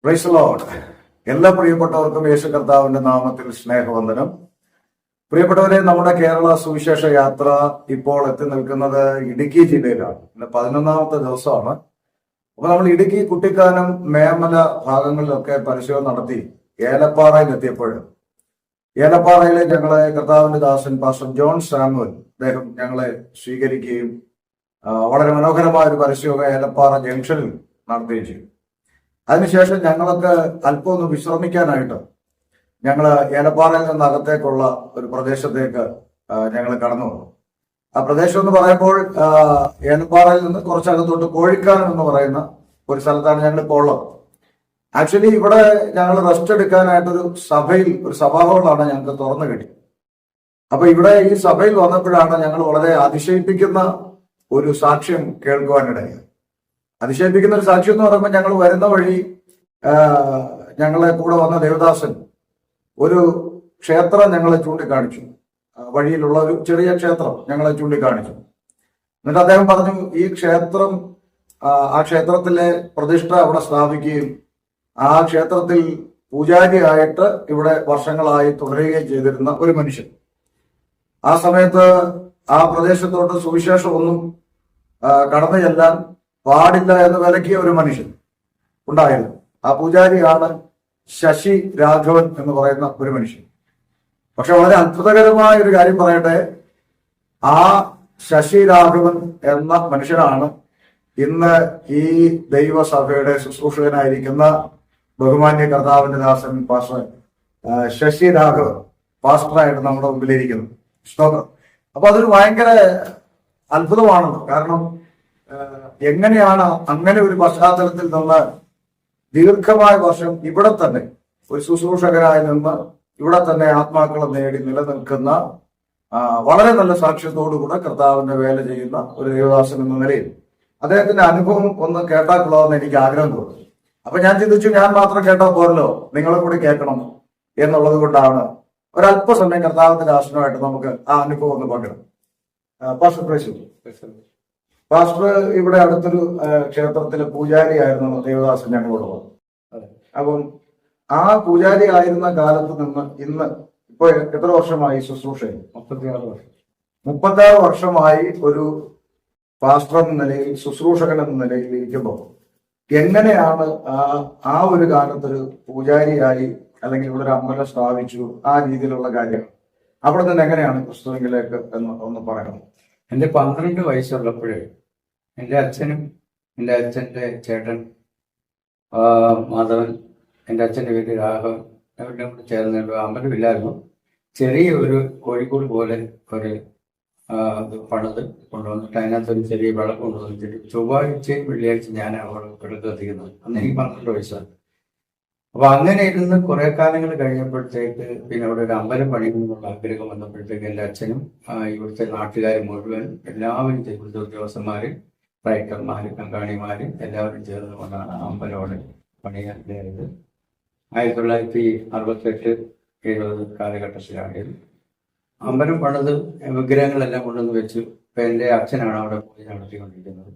Praise the Lord. എല്ലാ പ്രിയപ്പെട്ടവർക്കും യേശു കർത്താവിന്റെ നാമത്തിൽ സ്നേഹവന്ദനം. പ്രിയപ്പെട്ടവരെ, നമ്മുടെ കേരള സുവിശേഷ യാത്ര ഇപ്പോൾ എത്തി നിൽക്കുന്നത് ഇടുക്കി ജില്ലയിലാണ്. ഇന്ന് 11ാമത്തെ ദിവസമാണ്. അപ്പൊ നമ്മൾ ഇടുക്കി, കുട്ടിക്കാനം, മേമല ഭാഗങ്ങളിലൊക്കെ പരിശോധന നടത്തി ഏലപ്പാറയിൽ എത്തിയപ്പോൾ ഏലപ്പാറയിലെ ഞങ്ങളെ കർത്താവിന്റെ ദാസൻ പാസ്റ്റർ ജോൺ സാമുവൽ അദ്ദേഹം ഞങ്ങളെ സ്വീകരിക്കുകയും വളരെ മനോഹരമായ ഒരു പരിശോധന ഏലപ്പാറ ജംഗ്ഷനിൽ നടത്തുകയും ചെയ്തു. അതിനുശേഷം ഞങ്ങളൊക്കെ അല്പം ഒന്ന് വിശ്രമിക്കാനായിട്ട് ഞങ്ങൾ ഏലപ്പാറയിൽ നിന്ന് അകത്തേക്കുള്ള ഒരു പ്രദേശത്തേക്ക് ഞങ്ങൾ കടന്നു വന്നു. ആ പ്രദേശം എന്ന് പറയുമ്പോൾ ഏലപ്പാറയിൽ നിന്ന് കുറച്ചകത്തോട്ട് കോഴിക്കാനം എന്ന് പറയുന്ന ഒരു സ്ഥലത്താണ് ഞങ്ങൾ ഇപ്പോൾ ഉള്ളത്. ആക്ച്വലി ഇവിടെ ഞങ്ങൾ റെസ്റ്റ് എടുക്കാനായിട്ടൊരു സഭയിൽ, ഒരു സഭാഹോളാണ് ഞങ്ങൾക്ക് തുറന്നു കിട്ടിയത്. അപ്പൊ ഇവിടെ ഈ സഭയിൽ വന്നപ്പോഴാണ് ഞങ്ങൾ വളരെ അതിശയിപ്പിക്കുന്ന ഒരു സാക്ഷ്യം കേൾക്കുവാനിടയായി. അതിശയിപ്പിക്കുന്ന ഒരു സാക്ഷ്യം എന്ന് പറയുമ്പോൾ, ഞങ്ങൾ വരുന്ന വഴി ഞങ്ങളെ കൂടെ വന്ന ദേവദാസൻ ഒരു ക്ഷേത്രം ഞങ്ങളെ ചൂണ്ടിക്കാണിച്ചു. വഴിയിലുള്ള ഒരു ചെറിയ ക്ഷേത്രം ഞങ്ങളെ ചൂണ്ടിക്കാണിച്ചു. എന്നിട്ട് അദ്ദേഹം പറഞ്ഞു, ഈ ക്ഷേത്രം, ആ ക്ഷേത്രത്തിലെ പ്രതിഷ്ഠ അവിടെ സ്ഥാപിക്കുകയും ആ ക്ഷേത്രത്തിൽ പൂജാരിയായിട്ട് ഇവിടെ വർഷങ്ങളായി തുടരുകയും ചെയ്തിരുന്ന ഒരു മനുഷ്യൻ. ആ സമയത്ത് ആ പ്രദേശത്തോട്ട് സുവിശേഷമൊന്നും കടന്നു ചെല്ലാൻ പാടില്ല എന്ന് വിലക്കിയ ഒരു മനുഷ്യൻ ഉണ്ടായിരുന്നു. ആ പൂജാരിയാണ് ശശി രാഘവൻ എന്ന് പറയുന്ന ഒരു മനുഷ്യൻ. പക്ഷെ വളരെ അത്ഭുതകരമായ ഒരു കാര്യം പറയട്ടെ, ആ ശശി രാഘവൻ എന്ന മനുഷ്യനാണ് ഇന്ന് ഈ ദൈവസഭയുടെ ശുശ്രൂഷകനായിരിക്കുന്ന ബഹുമാന്യ കർത്താവിന്റെ ദാസൻ പാസ്റ്റർ ശശി രാഘവൻ പാസ്റ്ററായിട്ട് നമ്മുടെ മുമ്പിലിരിക്കുന്നു. സ്തോത്രം. അപ്പൊ അതൊരു ഭയങ്കര അത്ഭുതമാണ്. കാരണം എങ്ങനെയാണ് അങ്ങനെ ഒരു പശ്ചാത്തലത്തിൽ നിന്ന് ദീർഘമായ വർഷം ഇവിടെ തന്നെ ഒരു ശുശ്രൂഷകനായി നിന്ന് ഇവിടെ തന്നെ ആത്മാക്കളെ നേടി നിലനിൽക്കുന്ന വളരെ നല്ല സാക്ഷ്യത്തോടുകൂടെ കർത്താവിന്റെ വേല ചെയ്യുന്ന ഒരു ദേവദാസൻ എന്ന നിലയിൽ അദ്ദേഹത്തിന്റെ അനുഭവം ഒന്ന് കേട്ടാൽ കൊള്ളാമെന്ന് എനിക്ക് ആഗ്രഹം തോന്നി. അപ്പൊ ഞാൻ ചിന്തിച്ചു, ഞാൻ മാത്രം കേട്ടാൽ പോരല്ലോ, നിങ്ങളും കൂടി കേൾക്കണം എന്നുള്ളത് കൊണ്ടാണ് ഒരല്പസമയം കർത്താവിന്റെ ദാസനുമായിട്ട് നമുക്ക് ആ അനുഭവം ഒന്ന് പങ്കിടാം. പാസ്റ്റർ പ്രേസു, പാസ്റ്റർ ഇവിടെ അടുത്തൊരു ക്ഷേത്രത്തിലെ പൂജാരിയായിരുന്നു ദേവദാസൻ ഞങ്ങളോട് വന്നു. അപ്പം ആ പൂജാരി ആയിരുന്ന കാലത്ത് നിന്ന് ഇന്ന് ഇപ്പൊ എത്ര വർഷമായി ശുശ്രൂഷ? 36 വർഷമായി ഒരു പാസ്റ്റർ എന്ന നിലയിൽ, ശുശ്രൂഷകൻ എന്ന നിലയിൽ ഇരിക്കുമ്പോൾ എങ്ങനെയാണ് ആ ഒരു കാലത്തൊരു പൂജാരിയായി, അല്ലെങ്കിൽ ഇവിടെ ഒരു അമ്പലം സ്ഥാപിച്ചു, ആ രീതിയിലുള്ള കാര്യങ്ങൾ അവിടെ നിന്ന് എങ്ങനെയാണ് ക്രിസ്തുവിലേക്ക് എന്ന് ഒന്ന് പറയണം. എൻ്റെ 12 വയസ്സുള്ളപ്പോഴേ എൻ്റെ അച്ഛനും എൻ്റെ അച്ഛൻ്റെ ചേട്ടൻ മാധവൻ, എൻ്റെ അച്ഛൻ്റെ പേര് രാഘവൻ, അവരുടെ കൂടെ ചേർന്നിട്ട് അമ്പലമില്ലായിരുന്നു, ചെറിയ ഒരു കോഴിക്കോട് പോലെ ഒരു പണിത് കൊണ്ടുവന്നിട്ട് അതിനകത്തൊരു ചെറിയ വിളക്ക് കൊണ്ടുവന്നിട്ട് ചൊവ്വാഴ്ചയും വെള്ളിയാഴ്ച ഞാൻ അവിടെ കിടക്ക് എത്തിക്കുന്നത്. അന്ന് എനിക്ക് 12 വയസ്സാണ്. അപ്പൊ അങ്ങനെ ഇരുന്ന് കുറെ കാലങ്ങൾ കഴിഞ്ഞപ്പോഴത്തേക്ക് പിന്നെ അവിടെ ഒരു അമ്പലം പണിയുന്നുള്ള ആഗ്രഹം വന്നപ്പോഴത്തേക്ക് എൻ്റെ അച്ഛനും ഇവിടുത്തെ നാട്ടുകാർ മുഴുവൻ, എല്ലാവരും, ഇവിടുത്തെ ഉദ്യോഗസ്ഥന്മാര്, റൈറ്റർമാര്, കങ്കാണിമാര് എല്ലാവരും ചേർന്ന് കൊണ്ടാണ് അമ്പലം അവിടെ പണിയാൻ കയറിയത്. 1968-70 കാലഘട്ടത്തിലാണിത്. അമ്പലം പണിത് വിഗ്രഹങ്ങളെല്ലാം കൊണ്ടുവന്ന് വെച്ചു. ഇപ്പൊ എൻ്റെ അച്ഛനാണ് അവിടെ പൂജ നടത്തിക്കൊണ്ടിരിക്കുന്നത്.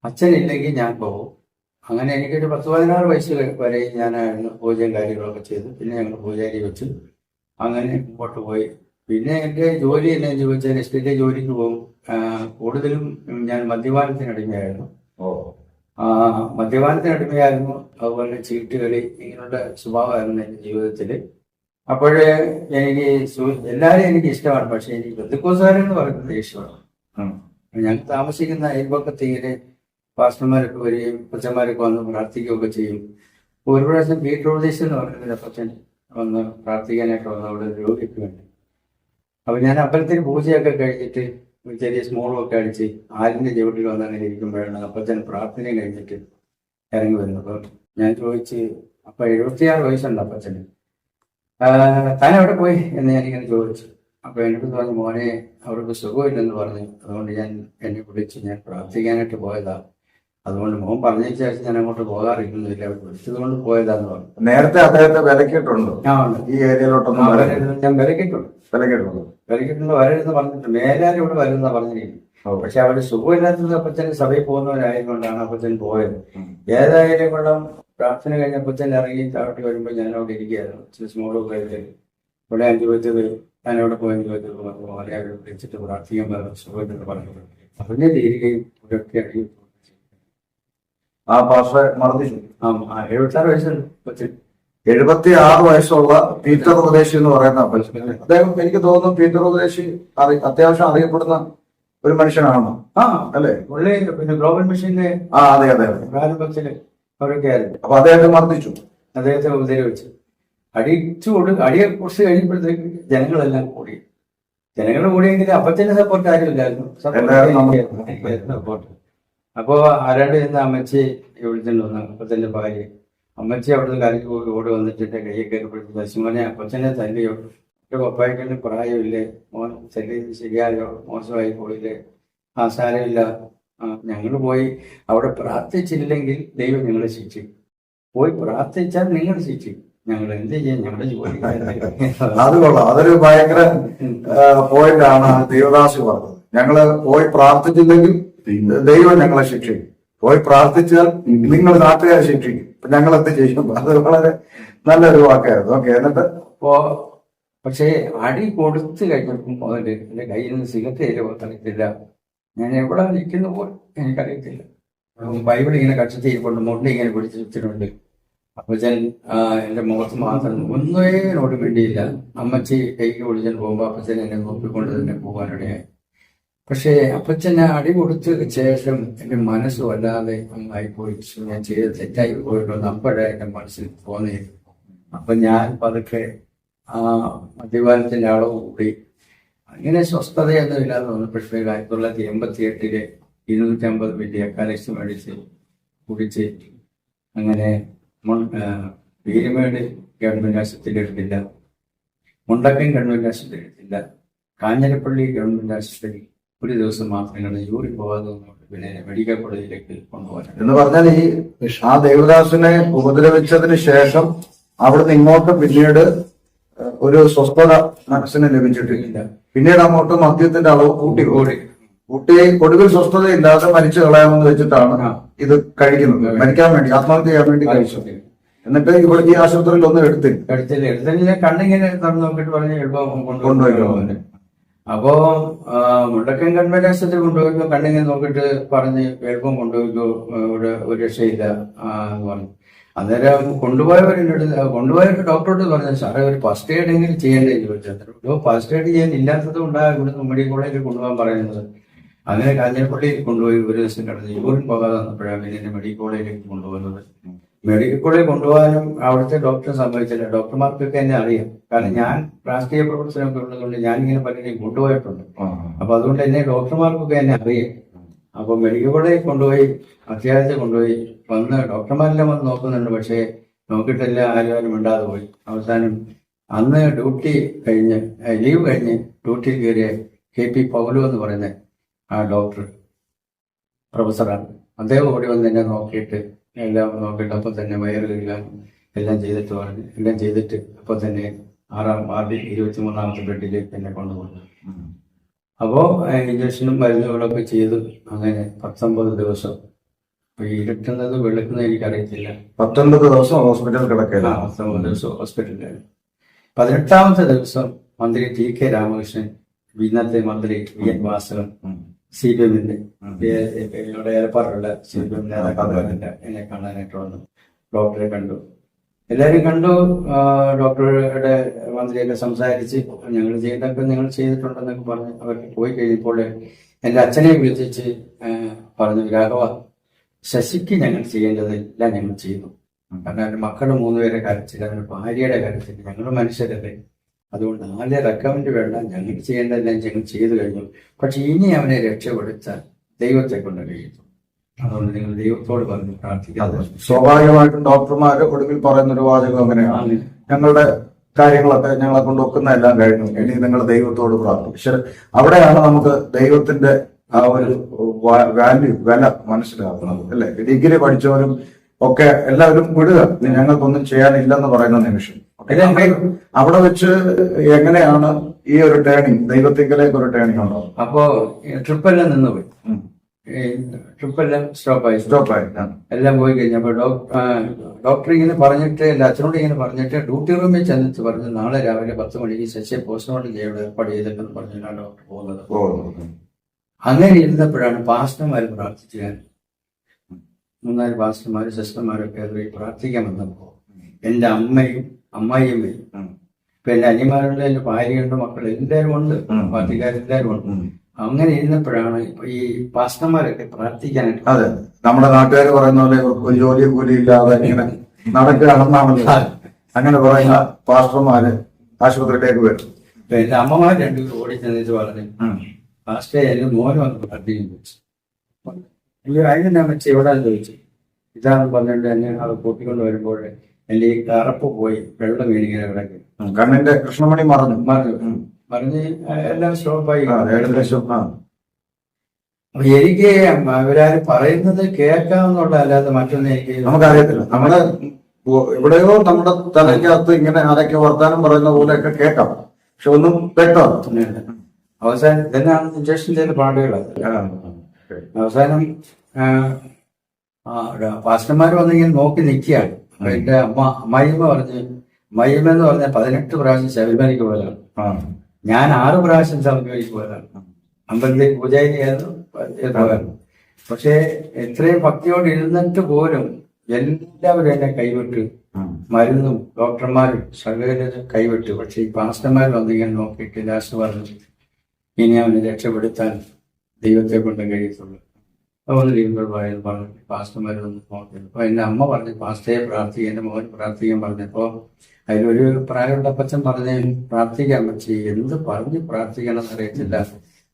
അച്ഛനില്ലെങ്കിൽ ഞാൻ പോകും. അങ്ങനെ എനിക്കൊരു 10-16 വയസ്സ് വരെ ഞാനായിരുന്നു പൂജയും കാര്യങ്ങളൊക്കെ ചെയ്ത്. പിന്നെ ഞങ്ങൾ പൂജാരി വെച്ച് അങ്ങനെ മുമ്പോട്ട് പോയി. പിന്നെ എൻ്റെ ജോലി എന്നു ചോദിച്ചാൽ എസ്റ്റേറ്റ് ജോലിക്ക് പോകും. കൂടുതലും ഞാൻ മദ്യപാനത്തിനടിമയായിരുന്നു. മദ്യപാനത്തിനടിമയായിരുന്നു. അതുപോലെ ചീട്ടുകളി, ഇങ്ങനെയുള്ള സ്വഭാവമായിരുന്നു എൻ്റെ ജീവിതത്തിൽ. അപ്പോഴേ എനിക്ക് എല്ലാവരും എനിക്ക് ഇഷ്ടമാണ്. പക്ഷെ എനിക്ക് ബന്ധുക്കോസാരെന്ന് പറയുന്നത് ഇഷ്ടമാണ്. ഞങ്ങൾ താമസിക്കുന്ന അയൽപക്കത്ത് ഇങ്ങനെ പാസ്റ്റർമാരൊക്കെ വരികയും അപ്പച്ചന്മാരൊക്കെ വന്ന് പ്രാർത്ഥിക്കുകയൊക്കെ ചെയ്യും. ഒരു പ്രാവശ്യം ബീട്രോദേശം എന്ന് പറയുന്നത് അപ്പച്ചൻ വന്ന് പ്രാർത്ഥിക്കാനായിട്ട് വന്നു, അവിടെ രോഗിക്ക് വേണ്ടി. അപ്പൊ ഞാൻ അമ്പലത്തിൽ പൂജയൊക്കെ കഴിഞ്ഞിട്ട് ചെറിയ സ്മോളൊക്കെ അടിച്ച് ആരിന്റെ ചുവട്ടിൽ വന്ന് അങ്ങനെ ഇരിക്കുമ്പോഴാണ് അപ്പച്ചൻ പ്രാർത്ഥനയും കഴിഞ്ഞിട്ട് ഇറങ്ങി വരുന്നത്. അപ്പൊ ഞാൻ ചോദിച്ച്, അപ്പൊ 76 വയസ്സുണ്ട് അപ്പച്ചന്, താൻ എവിടെ പോയി എന്ന് ഞാനിങ്ങനെ ചോദിച്ചു. അപ്പൊ എന്നോട് പറഞ്ഞു, മോനെ അവർക്ക് സുഖമില്ലെന്ന് പറഞ്ഞു, അതുകൊണ്ട് എന്നെ വിളിച്ച് ഞാൻ പ്രാർത്ഥിക്കാനായിട്ട് പോയതാ, അതുകൊണ്ട് മോൻ പറഞ്ഞതിന് ശേഷം ഞാൻ അങ്ങോട്ട് പോകാറില്ല, വിളിച്ചത് കൊണ്ട് പോയതാന്ന് പറഞ്ഞു. നേരത്തെ അദ്ദേഹത്തെ വിലക്കിയിട്ടുണ്ടോ? ഈ ഏരിയയിലോട്ടൊന്നും ഞാൻ വിലക്കിയിട്ടുണ്ട് വരരുതെന്ന് പറഞ്ഞിട്ടുണ്ട്. മേലാരും ഇവിടെ വരുന്ന പറഞ്ഞിരിക്കും. പക്ഷെ അവര് സുഖമില്ലാത്തത് അപ്പച്ചൻ സഭയിൽ പോകുന്നവരായതുകൊണ്ടാണ് അപ്പച്ചൻ പോയത്. ഏതായാലും കൊണ്ടും പ്രാർത്ഥന കഴിഞ്ഞപ്പോൾ തന്നെ ഇറങ്ങി താഴോട്ട് വരുമ്പോൾ ഞാൻ അവിടെ ഇരിക്കുകയായിരുന്നു. ഇച്ചിരി സ്മോളോ കഴിഞ്ഞ് ഇവിടെ ഞാൻ ചോദിച്ചത്, ഞാൻ അവിടെ പോയി ചോദിച്ചത് വളരെ അവർ വിളിച്ചിട്ട് പ്രാർത്ഥിക്കാൻ പറഞ്ഞു, സുഖമെന്ന് പറഞ്ഞു. പറഞ്ഞ് തീരുകയും ഇവരൊക്കെ അടി ആ പാഷ മർദ്ദിച്ചു. 76 വയസ്സുണ്ട് കൊച്ചിൽ. 76 വയസ്സുള്ള പീറ്റർ ഉപദേശി എന്ന് പറയുന്ന അദ്ദേഹം, എനിക്ക് തോന്നുന്നു പീറ്റർ ഉപദേശി അത്യാവശ്യം അറിയപ്പെടുന്ന ഒരു മനുഷ്യനാണ്. അല്ലേ? പുള്ളി പിന്നെ ഗ്ലോബൽ മിഷന്റെ അതെ അതെ അതെ പ്രാരംഭത്തില് അവരൊക്കെ ആയിരുന്നു. അപ്പൊ അദ്ദേഹത്തെ മർദ്ദിച്ചു, അദ്ദേഹത്തെ ഉപദ്രവിച്ചു, അടിയെ കുറിച്ച് കഴിഞ്ഞപ്പോഴത്തേക്ക് ജനങ്ങളെല്ലാം കൂടി. ജനങ്ങൾ കൂടിയെങ്കിൽ അപ്പച്ചന്റെ സപ്പോർട്ട് ആരുമില്ലായിരുന്നു, സപ്പോർട്ട്. അപ്പോ ആരാണ്ട് ചെന്ന് അമ്മച്ചി വിളിച്ചിട്ട് വന്നു, അപ്പച്ചന്റെ ഭാര്യ. അമ്മച്ചി അവിടുന്ന് കരയ്ക്ക് പോയി ഓടി വന്നിട്ട് എന്റെ കയ്യെ കയറിപ്പെടുത്തി, ദശുമോനെ അപ്പച്ചനെ തല്ലിയോ, ഒരു പപ്പായ്ക്കൊന്നും പ്രായമില്ലേ, മോൻ ശരീരം ശരിയായോ, മോശമായി പോയില്ലേ, സാരമില്ല, ഞങ്ങൾ പോയി അവിടെ പ്രാർത്ഥിച്ചില്ലെങ്കിൽ ദൈവം ഞങ്ങളെ ശിക്ഷിക്കും, പോയി പ്രാർത്ഥിച്ചാൽ നിങ്ങൾ ശിക്ഷിക്കും, ഞങ്ങൾ എന്ത് ചെയ്യാൻ, ഞങ്ങളുടെ ജോലി. അത് കൊള്ളാം, അതൊരു ഭയങ്കര പോയിന്റ് ആണ് ദേവദാസ് പറഞ്ഞത്. ഞങ്ങള് പോയി പ്രാർത്ഥിച്ചില്ലെങ്കിൽ ദൈവം ഞങ്ങളെ ശിക്ഷിക്കും, പോയി പ്രാർത്ഥിച്ചാൽ നിങ്ങൾ നാട്ടുകാരെ ശിക്ഷിക്കും, ഞങ്ങൾ എന്ത് ചെയ്യും. അത് വളരെ നല്ലൊരു വാക്കായിരുന്നു. ഓക്കെ, എന്നിട്ട് പക്ഷേ അടി കൊടുത്തു കഴിഞ്ഞപ്പോൾ മുതൽ എന്റെ കയ്യിൽ നിന്ന് സിഗരറ്റ് തളിത്തില്ല. ഞാൻ എവിടെ നിൽക്കുന്ന പോലും എനിക്കറിയത്തില്ല. ബൈബിൾ ഇങ്ങനെ കക്ഷത്തിരിപ്പുണ്ട്, മുണ്ട് ഇങ്ങനെ പിടിച്ചു വെച്ചിട്ടുണ്ട്. അപ്പച്ചൻ എന്റെ മുഖത്ത് മാത്രം ഒന്നേനോട് വേണ്ടിയില്ല. അമ്മച്ചി കൈക്ക് വിളിച്ചിട്ട് പോകുമ്പോൾ അപ്പച്ചൻ എന്നെ നോക്കിക്കൊണ്ട് തന്നെ പോകാനിടയായി. പക്ഷേ അപ്പച്ചനെ അടി കൊടുത്തതിന് ശേഷം എന്റെ മനസ്സ് വല്ലാതെ ആയിപ്പോയി. ഞാൻ ചെയ്ത് തെറ്റായി പോയിട്ടുണ്ടെന്ന് അപ്പോഴേ എന്റെ മനസ്സിൽ തോന്നിയിരുന്നു. അപ്പൊ ഞാൻ പതുക്കെ മദ്യപാനത്തിന്റെ അളവ് കൂടി. അങ്ങനെ സ്വസ്ഥതയൊന്നും ഇല്ലാതെ വന്നപ്പോഴേ 1988 250 മില്ലി എക്കാലക്സ് മേടിച്ച് കുടിച്ച് അങ്ങനെ പീരുമേട് ഗവൺമെന്റ് ആശുപത്രിയിൽ എടുത്തില്ല, മുണ്ടക്കൻ ഗവൺമെന്റ് ആശുപത്രി എടുത്തില്ല, കാഞ്ഞിരപ്പള്ളി ഗവൺമെന്റ് ആശുപത്രി ഒരു ദിവസം മാത്രം കണ്ട് യൂറിൻ പോകാതെ പിന്നെ മെഡിക്കൽ കോളേജിലേക്ക് കൊണ്ടുപോകാൻ. എന്ന് പറഞ്ഞാൽ ഈ ആ ദേവദാസിനെ ഉപദ്രവിച്ചതിന് ശേഷം അവിടുന്ന് ഇങ്ങോട്ട് പിന്നീട് ഒരു സ്വസ്ഥത മനസ്സിന് ലഭിച്ചിട്ടില്ല. പിന്നീട് അങ്ങോട്ട് മദ്യത്തിന്റെ അളവ് കൂട്ടി ഒടുവിൽ സ്വസ്ഥതയില്ലാതെ മരിച്ചു കളയാമെന്ന് വെച്ചിട്ടാണ് ഇത് കഴിക്കുന്നത്. മരിക്കാൻ വേണ്ടി, ആത്മഹത്യ ചെയ്യാൻ വേണ്ടി കഴിച്ചു. എന്നിട്ട് ഇവിടെ ഈ ആശുപത്രിയിൽ ഒന്നും എടുത്തില്ല. കണ്ണിങ്ങനെ തുറന്നു നോക്കിട്ട് പറഞ്ഞ് എളുപ്പം കൊണ്ടുപോയി. അപ്പോ മുണ്ടക്കൻ ഗവൺമെന്റ് ആശുപത്രി കൊണ്ടുപോയിക്കോ, കണ്ണിങ്ങനെ നോക്കിട്ട് പറഞ്ഞ് എളുപ്പം കൊണ്ടുപോയിക്കോ, ഇവിടെ ഒരു രക്ഷയില്ല എന്ന് പറഞ്ഞു. അന്നേരം കൊണ്ടുപോയവർ ഡോക്ടറോട് പറഞ്ഞു, സാറേ ഒരു ഫസ്റ്റ് എയ്ഡ് എങ്കിലും ചെയ്യേണ്ടേ ചോദിച്ചു. ഫസ്റ്റ് എയ്ഡ് ചെയ്യാൻ ഇല്ലാത്തത് കൊണ്ടാണ് ഇവിടെ മെഡിക്കൽ കോളേജിൽ കൊണ്ടുപോകാൻ പറയുന്നത്. അങ്ങനെ കാഞ്ഞിരപ്പള്ളിയിൽ കൊണ്ടുപോയി ഒരു ദിവസം കിടന്ന് യൂറിൻ പോകാതെ വന്നപ്പോഴാണ് പിന്നെ മെഡിക്കൽ കോളേജിലേക്ക് കൊണ്ടുപോകുന്നത്. മെഡിക്കൽ കോളേജിൽ കൊണ്ടുപോകാനും അവിടുത്തെ ഡോക്ടറെ സമ്മതിച്ചില്ല. ഡോക്ടർമാർക്കൊക്കെ എന്നെ അറിയാം, കാരണം ഞാൻ രാഷ്ട്രീയ പ്രവർത്തനമൊക്കെ ഉള്ളതുകൊണ്ട് ഞാനിങ്ങനെ പലരെയും കൊണ്ടുപോയിട്ടുണ്ട്. അപ്പൊ അതുകൊണ്ട് എന്നെ ഡോക്ടർമാർക്കൊക്കെ എന്നെ അറിയാം. അപ്പൊ മെഡിക്കൽ കോളേജിൽ കൊണ്ടുപോയി അത്യാവശ്യം കൊണ്ടുപോയി വന്ന് ഡോക്ടർമാരെല്ലാം വന്ന് നോക്കുന്നുണ്ട്. പക്ഷേ നോക്കിയിട്ടില്ല, ആരും മിണ്ടാതെ പോയി. അവസാനം അന്ന് ഡ്യൂട്ടി കഴിഞ്ഞ് ലീവ് കഴിഞ്ഞ് ഡ്യൂട്ടിയിൽ കയറിയ KP പൗലു എന്ന് പറയുന്ന ആ ഡോക്ടർ പ്രൊഫസറാണ്. അദ്ദേഹം ഓടി വന്ന് എന്നെ നോക്കിയിട്ട് എല്ലാം നോക്കിയിട്ട് അപ്പോൾ തന്നെ വയറിലെല്ലാം എല്ലാം ചെയ്തിട്ട് പറഞ്ഞു. എല്ലാം ചെയ്തിട്ട് അപ്പോൾ തന്നെ 6-ാം വാർഡിൽ 23-ാമത്തെ ബെഡിലേക്ക് എന്നെ കൊണ്ടുപോകുന്നു. അപ്പോൾ ഇഞ്ചക്ഷനും മരുന്നുകളൊക്കെ ചെയ്തു. അങ്ങനെ 19 ദിവസം. അപ്പൊ ഇരുട്ടുന്നത് വെളുക്കുന്നത് എനിക്കറിയത്തില്ല. 19 ദിവസം ഹോസ്പിറ്റലിൽ കിടക്കില്ല. 19 ദിവസം ഹോസ്പിറ്റലിലാണ്. 18-ാമത്തെ ദിവസം മന്ത്രി TK രാമകൃഷ്ണൻ, ഇന്നത്തെ മന്ത്രി VN വാസവൻ, CPM-ന്റെ ഇവിടെ ഏർപ്പാടുള്ള CPM നേതാക്കളെല്ലാം എന്നെ കാണാനായിട്ട് വന്നു. ഡോക്ടറെ കണ്ടു, എല്ലാവരും കണ്ടു. ഡോക്ടറുടെ മന്ത്രിയൊക്കെ സംസാരിച്ച് ഞങ്ങൾ ചെയ്തൊക്കെ നിങ്ങൾ ചെയ്തിട്ടുണ്ടെന്നൊക്കെ പറഞ്ഞ് അവർക്ക് പോയി കഴിഞ്ഞപ്പോൾ എൻ്റെ അച്ഛനെ വിളിച്ച് പറഞ്ഞു, രാഘവ, ശശിക്ക് ഞങ്ങൾ ചെയ്യേണ്ടതെല്ലാം ഞങ്ങൾ ചെയ്തു. കാരണം അവരുടെ മക്കളുടെ 3 പേരെ കരച്ചില്ല, അവരുടെ ഭാര്യയുടെ കരച്ചില്ല, ഞങ്ങൾ മനുഷ്യരല്ലേ, അതുകൊണ്ട് ആരുടെ റെക്കമെൻഡ് വേണ്ട, ഞങ്ങൾ ചെയ്യേണ്ടതെല്ലാം ഞങ്ങൾ ചെയ്തു കഴിഞ്ഞു. പക്ഷെ ഇനി അവനെ രക്ഷപ്പെടുത്താൻ ദൈവത്തെ കൊണ്ട് കഴിയുന്നു. അതുകൊണ്ട് നിങ്ങൾ ദൈവത്തോട് പറഞ്ഞ് പ്രാർത്ഥിക്കുക. സ്വാഭാവികമായിട്ടും ഡോക്ടർമാര് ഒടുവിൽ പറയുന്നൊരു വാചകം അങ്ങനെയാണ്, ഞങ്ങളുടെ കാര്യങ്ങളൊക്കെ ഞങ്ങളെ കൊണ്ട് ഒക്കുന്ന എല്ലാം കഴിഞ്ഞു, ഇനി നിങ്ങൾ ദൈവത്തോട് പ്രാർത്ഥിക്കും. അവിടെയാണ് നമുക്ക് ദൈവത്തിന്റെ ആ ഒരു വില മനസ്സിലാക്കുന്നത്, അല്ലെ? ഡിഗ്രി പഠിച്ചവരും ഒക്കെ എല്ലാവരും വിടുക, ഞങ്ങൾക്കൊന്നും ചെയ്യാനില്ലെന്ന് പറയുന്ന നിമിഷം. അവിടെ വെച്ച് എങ്ങനെയാണ് ഈ ഒരു ടേണിങ്, ദൈവത്തിലേക്ക് ഒരു ടേണിങ് ഉണ്ടാവും? അപ്പോ ട്രിപ്പെല്ലാം നിന്നുപോയി. ട്രിപ്പെല്ലാം സ്റ്റോപ്പായി. സ്റ്റോപ്പായി. എല്ലാം പോയി കഴിഞ്ഞപ്പോൾ ഡോക്ടർ ഇങ്ങനെ പറഞ്ഞിട്ട് എൻ്റെ അച്ഛനോട് ഇങ്ങനെ പറഞ്ഞിട്ട് ഡ്യൂട്ടി റൂമിൽ ചെന്നിട്ട് പറഞ്ഞു നാളെ രാവിലെ 10 മണിക്ക് ശശിയെ പോസ്റ്റ്മോർട്ടം ചെയ്യാൻ ഏർപ്പാട് ചെയ്തിട്ടെന്ന് പറഞ്ഞിട്ടാണ് ഡോക്ടർ പോകുന്നത്. അങ്ങനെ ഇരുന്നപ്പോഴാണ് പാസ്റ്റർമാർ പ്രാർത്ഥിച്ചു. ഞാൻ 3-4 പാസ്റ്റർമാരും സിസ്റ്റർമാരൊക്കെ അത് പ്രാർത്ഥിക്കാൻ വന്നപ്പോൾ എൻ്റെ അമ്മയും അമ്മായിയമ്മയും ഇപ്പൊ എൻ്റെ അനിയന്മാരുടെ എൻ്റെ ഭാര്യയുണ്ട്, മക്കൾ എല്ലാവരും ഉണ്ട്, പാർട്ടിക്കാരെല്ലാവരും ഉണ്ട്. അങ്ങനെ ഇരുന്നപ്പോഴാണ് ഈ പാസ്റ്റർമാരൊക്കെ പ്രാർത്ഥിക്കാനായിട്ട്. അതെ, നമ്മുടെ നാട്ടുകാർ പറയുന്ന പോലെ ഒരു ജോലി കൂലി ഇല്ലാതെ ഇങ്ങനെ നടക്കുകയാണെന്നാണല്ലോ അങ്ങനെ പറയുന്ന പാസ്റ്റർമാര് ആശുപത്രിയിലേക്ക് വരും. ഇപ്പൊ എന്റെ അമ്മമാർ രണ്ടുപേരും ഓടി ചെന്നിട്ട് പറഞ്ഞു, പാസ്റ്റേ എന്റെ മോനെ വന്ന് പ്രാർത്ഥിക്കാൻ ചോദിച്ചു. അതിനെ വെച്ച് എവിടെയാന്ന് ചോദിച്ചു. ഇതാണെന്ന് പറഞ്ഞിട്ട് എന്നെ അത് കൂട്ടിക്കൊണ്ട് വരുമ്പോൾ എന്റെ ഈ കറുപ്പ് പോയി വെള്ളം വീണിങ്ങനെ കിടക്കും. കണ്ണിന്റെ കൃഷ്ണമണി പറഞ്ഞ് എല്ലാം സ്റ്റോപ്പായി. ഏകദേശം. അപ്പൊ എനിക്ക് അവരാരും പറയുന്നത് കേൾക്കാമെന്നുള്ള അല്ലാതെ മറ്റൊന്നും എനിക്ക് നമുക്കറിയത്തില്ല. നമ്മള് എവിടെയോ നമ്മുടെ തലയ്ക്കകത്ത് ഇങ്ങനെ ആരൊക്കെ വർത്താനം പറയുന്ന പോലെയൊക്കെ കേൾക്കാം, പക്ഷെ ഒന്നും വ്യക്തമാണ്. അവസാനം ഇതെന്നാണ് ഇഞ്ചക്ഷൻ ചെയ്ത പാടുകളാണ്. അവസാനം പാസ്റ്റർമാർ വന്നിങ്ങനെ നോക്കി നിൽക്കുകയാണ്. അപ്പൊ എന്റെ അമ്മായിമ്മ എന്ന് പറഞ്ഞ 18 പ്രാവശ്യം ശബരിമലയ്ക്ക് പോയതാണ്. ഞാൻ 6 പ്രാവശ്യം ശബരിമലയ്ക്ക് പോയതാണ്. അമ്പലത്തിൽ പൂജാരിയായിരുന്നു പോയതാണ്. പക്ഷെ എത്രയും ഭക്തിയോട് ഇരുന്നിട്ട് പോലും എല്ലാവരും എന്നെ കൈവിട്ട്, മരുന്നും ഡോക്ടർമാരും സകലരും കൈവിട്ടു. പക്ഷെ ഈ പാസ്റ്റർമാർ വന്നിങ്ങനെ നോക്കിയിട്ട് ലാസ്റ്റ് പറഞ്ഞു, ഇനി അവനെ രക്ഷപ്പെടുത്താൻ ദൈവത്തെ കൊണ്ട് കഴിയത്തുള്ളൂ. അതുകൊണ്ട് ദൈവം പറഞ്ഞു പാസ്റ്റർമാരൊന്നും നോക്കി. അപ്പൊ എന്റെ അമ്മ പറഞ്ഞു പാസ്റ്റയെ പ്രാർത്ഥിക്കുക, എന്റെ മോൻ പ്രാർത്ഥിക്കാൻ പറഞ്ഞപ്പോ അതിലൊരു പ്രായമുള്ള അപ്പച്ചൻ പറഞ്ഞ് പ്രാർത്ഥിക്കാൻ പറ്റി. എന്ത് പറഞ്ഞ് പ്രാർത്ഥിക്കണം എന്നറിയത്തില്ല,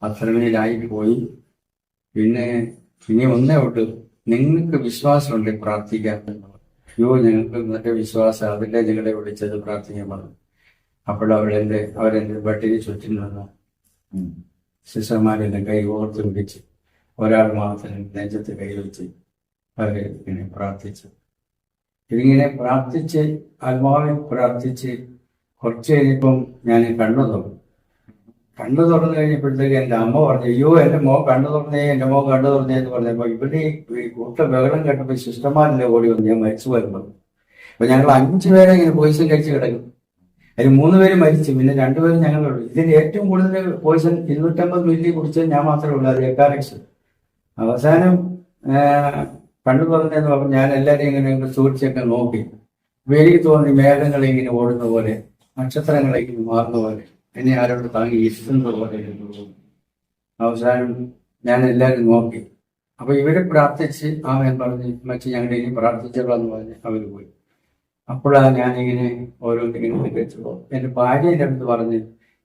അത്രമേലായി പോയി. പിന്നെ ഇനി ഒന്നേ ഉള്ളൂ, നിങ്ങൾക്ക് വിശ്വാസമുണ്ട് പ്രാർത്ഥിക്കാൻ. അയ്യോ ഞങ്ങൾക്ക് നല്ല വിശ്വാസം, അതിലെ നിങ്ങളെ വിളിച്ചത് പ്രാർത്ഥിക്കാൻ പറഞ്ഞു. അപ്പോഴവരെന്റെ ബട്ടിന് ചുറ്റും വന്നു സിസ്റ്റർമാരെല്ലാം കൈ ഓർത്ത് പിടിച്ച് ഒരാൾ മാത്രം നെഞ്ചത്ത് കൈവച്ച് അവരെ ഇങ്ങനെ പ്രാർത്ഥിച്ചു. ഇതിങ്ങനെ പ്രാർത്ഥിച്ച് ആത്മാവിൽ പ്രാർത്ഥിച്ച് കുറച്ച് കഴിഞ്ഞപ്പം ഞാൻ കണ്ണു തുറന്നു കഴിഞ്ഞപ്പോഴത്തേക്ക് എൻ്റെ അമ്മ പറഞ്ഞു, അയ്യോ എൻ്റെ മോ കണ്ണു തുറന്നേ എന്ന് പറഞ്ഞപ്പോൾ ഇവിടെ ഈ കൂട്ട ബഹളം കേട്ടപ്പോൾ സിസ്റ്റർമാരിലെ ഓടി വന്നു ഞാൻ മരിച്ചു വരുമ്പോൾ. അപ്പൊ ഞങ്ങൾ 5 പേരെ ഇങ്ങനെ പോയിസൺ കഴിച്ച് കിടക്കും. അതിൽ 3 പേര് മരിച്ചു, പിന്നെ 2 പേരും ഞങ്ങളുള്ളൂ. ഇതിന് ഏറ്റവും കൂടുതൽ പോയിസൺ 250 മില്ലി കുടിച്ചത് ഞാൻ മാത്രമേ ഉള്ളൂ, അത് എക്കാരക്സ്. അവസാനം കണ്ണു തുറന്നെന്ന് പറഞ്ഞു ഞാൻ എല്ലാവരെയും ഇങ്ങനെ സൂക്ഷിച്ചൊക്കെ നോക്കി. അപ്പൊ എനിക്ക് തോന്നി മേഘങ്ങളെ ഇങ്ങനെ ഓടുന്ന പോലെ, നക്ഷത്രങ്ങളെ ഇങ്ങനെ മാറുന്ന പോലെ, എന്നെ ആരോട് താങ്ങി ഇരുത്തുന്നത് പോലെ. അവസാനം ഞാൻ എല്ലാവരും നോക്കി. അപ്പൊ ഇവരെ പ്രാർത്ഥിച്ച് ഞാൻ പറഞ്ഞ് മറ്റു ഞങ്ങളുടെ ഇനി പ്രാർത്ഥിച്ചോളാന്ന് പറഞ്ഞ് അവര് പോയി. അപ്പോഴാണ് ഞാനിങ്ങനെ ഓരോന്നിങ്ങനെ വെച്ചപ്പോ എന്റെ ഭാര്യ എൻ്റെ അടുത്ത് പറഞ്ഞ്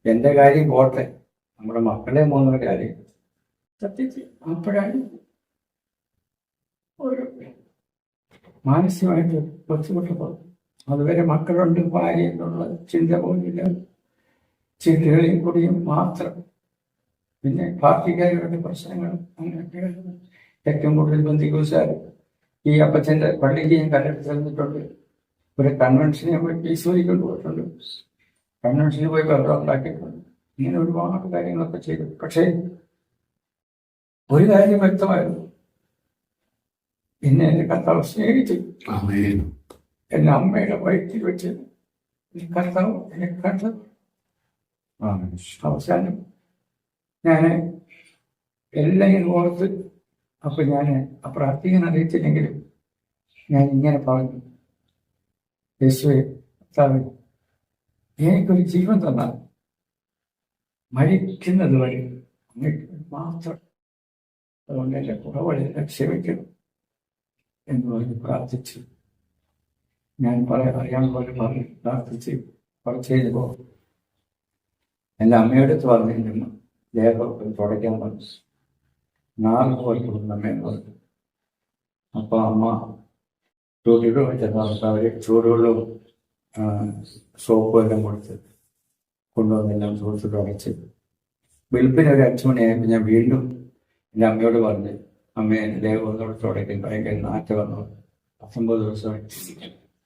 എന്റെ കാര്യം പോട്ടെ, നമ്മുടെ മക്കളെ 3 കാര്യം സത്യത്തിൽ. അപ്പോഴാണ് ഒരു മാനസികമായിട്ട് ബുദ്ധിമുട്ടപ്പോൾ അതുവരെ മക്കളുണ്ട് ഭാര്യ എന്നുള്ള ചിന്ത പോലില്ല, ചീട്ടുകളിൽ കൂടിയും മാത്രം. പിന്നെ പാർട്ടിക്കാരുടെ പ്രശ്നങ്ങൾ അങ്ങനെയൊക്കെ. ഏറ്റവും കൂടുതൽ ബന്ധികൂസാർ ഈ അപ്പച്ചന്റെ പള്ളിക്ക് ഞാൻ കല്ലെടുത്ത് തന്നിട്ടുണ്ട്. ഒരു കൺവെൻഷന് ഞാൻ പോയി ഈശോയിൽ കൊണ്ടുപോയിട്ടുണ്ട്, കൺവെൻഷന് പോയി വെള്ളം ഉണ്ടാക്കിയിട്ടുണ്ട്. ഇങ്ങനെ ഒരുപാട് കാര്യങ്ങളൊക്കെ ചെയ്തു. പക്ഷേ ഒരു കാര്യം വ്യക്തമായിരുന്നു, എന്നെ എന്റെ കർത്താവ് സ്നേഹിച്ചു. എന്റെ അമ്മയുടെ വയറ്റിൽ വെച്ച് കർത്താവ് എന്നെ കണ്ടത്. അവസാനം ഞാന് എല്ലാം ഇങ്ങനെ ഓർത്ത്, അപ്പൊ ഞാന് പ്രാർത്ഥിക്കാൻ അറിയത്തില്ലെങ്കിലും ഞാൻ ഇങ്ങനെ പറഞ്ഞു, യേശുവേ കർത്താവേ, എനിക്കൊരു ജീവൻ തന്നാൽ മരിക്കുന്നത് വരെ മാത്രം, അതുകൊണ്ട് എന്റെ കുറവുകളെല്ലാം ക്ഷമിക്കണം എന്ന് പറഞ്ഞ് പ്രാർത്ഥിച്ചു. ഞാൻ അറിയാൻ പോലെ പറഞ്ഞ് പ്രാർത്ഥിച്ച് കുറച്ച് കഴിഞ്ഞപ്പോ എൻ്റെ അമ്മയുടെ അടുത്ത് പറഞ്ഞിരുന്നു ദേഹമൊക്കെ തുടയ്ക്കാൻ പറഞ്ഞു. 4 പോലെ അമ്മയെന്ന് പറഞ്ഞു. അപ്പൊ അമ്മ ചൂടുവെള്ളം ചെന്ന അവര് ചൂടുവെള്ളവും സോപ്പും എല്ലാം കൊടുത്ത് കൊണ്ടുവന്നെല്ലാം സുഹൃത്ത് തുടച്ച് വെളുപ്പിന് ഒരു 5 മണിയായപ്പോൾ ഞാൻ വീണ്ടും എൻ്റെ അമ്മയോട് പറഞ്ഞ്, അമ്മയെ എൻ്റെ ദേഹം ഒന്നുകൂടെ തുടയ്ക്കാൻ ഭയങ്കര നാറ്റം വന്നു. 19 ദിവസമായി.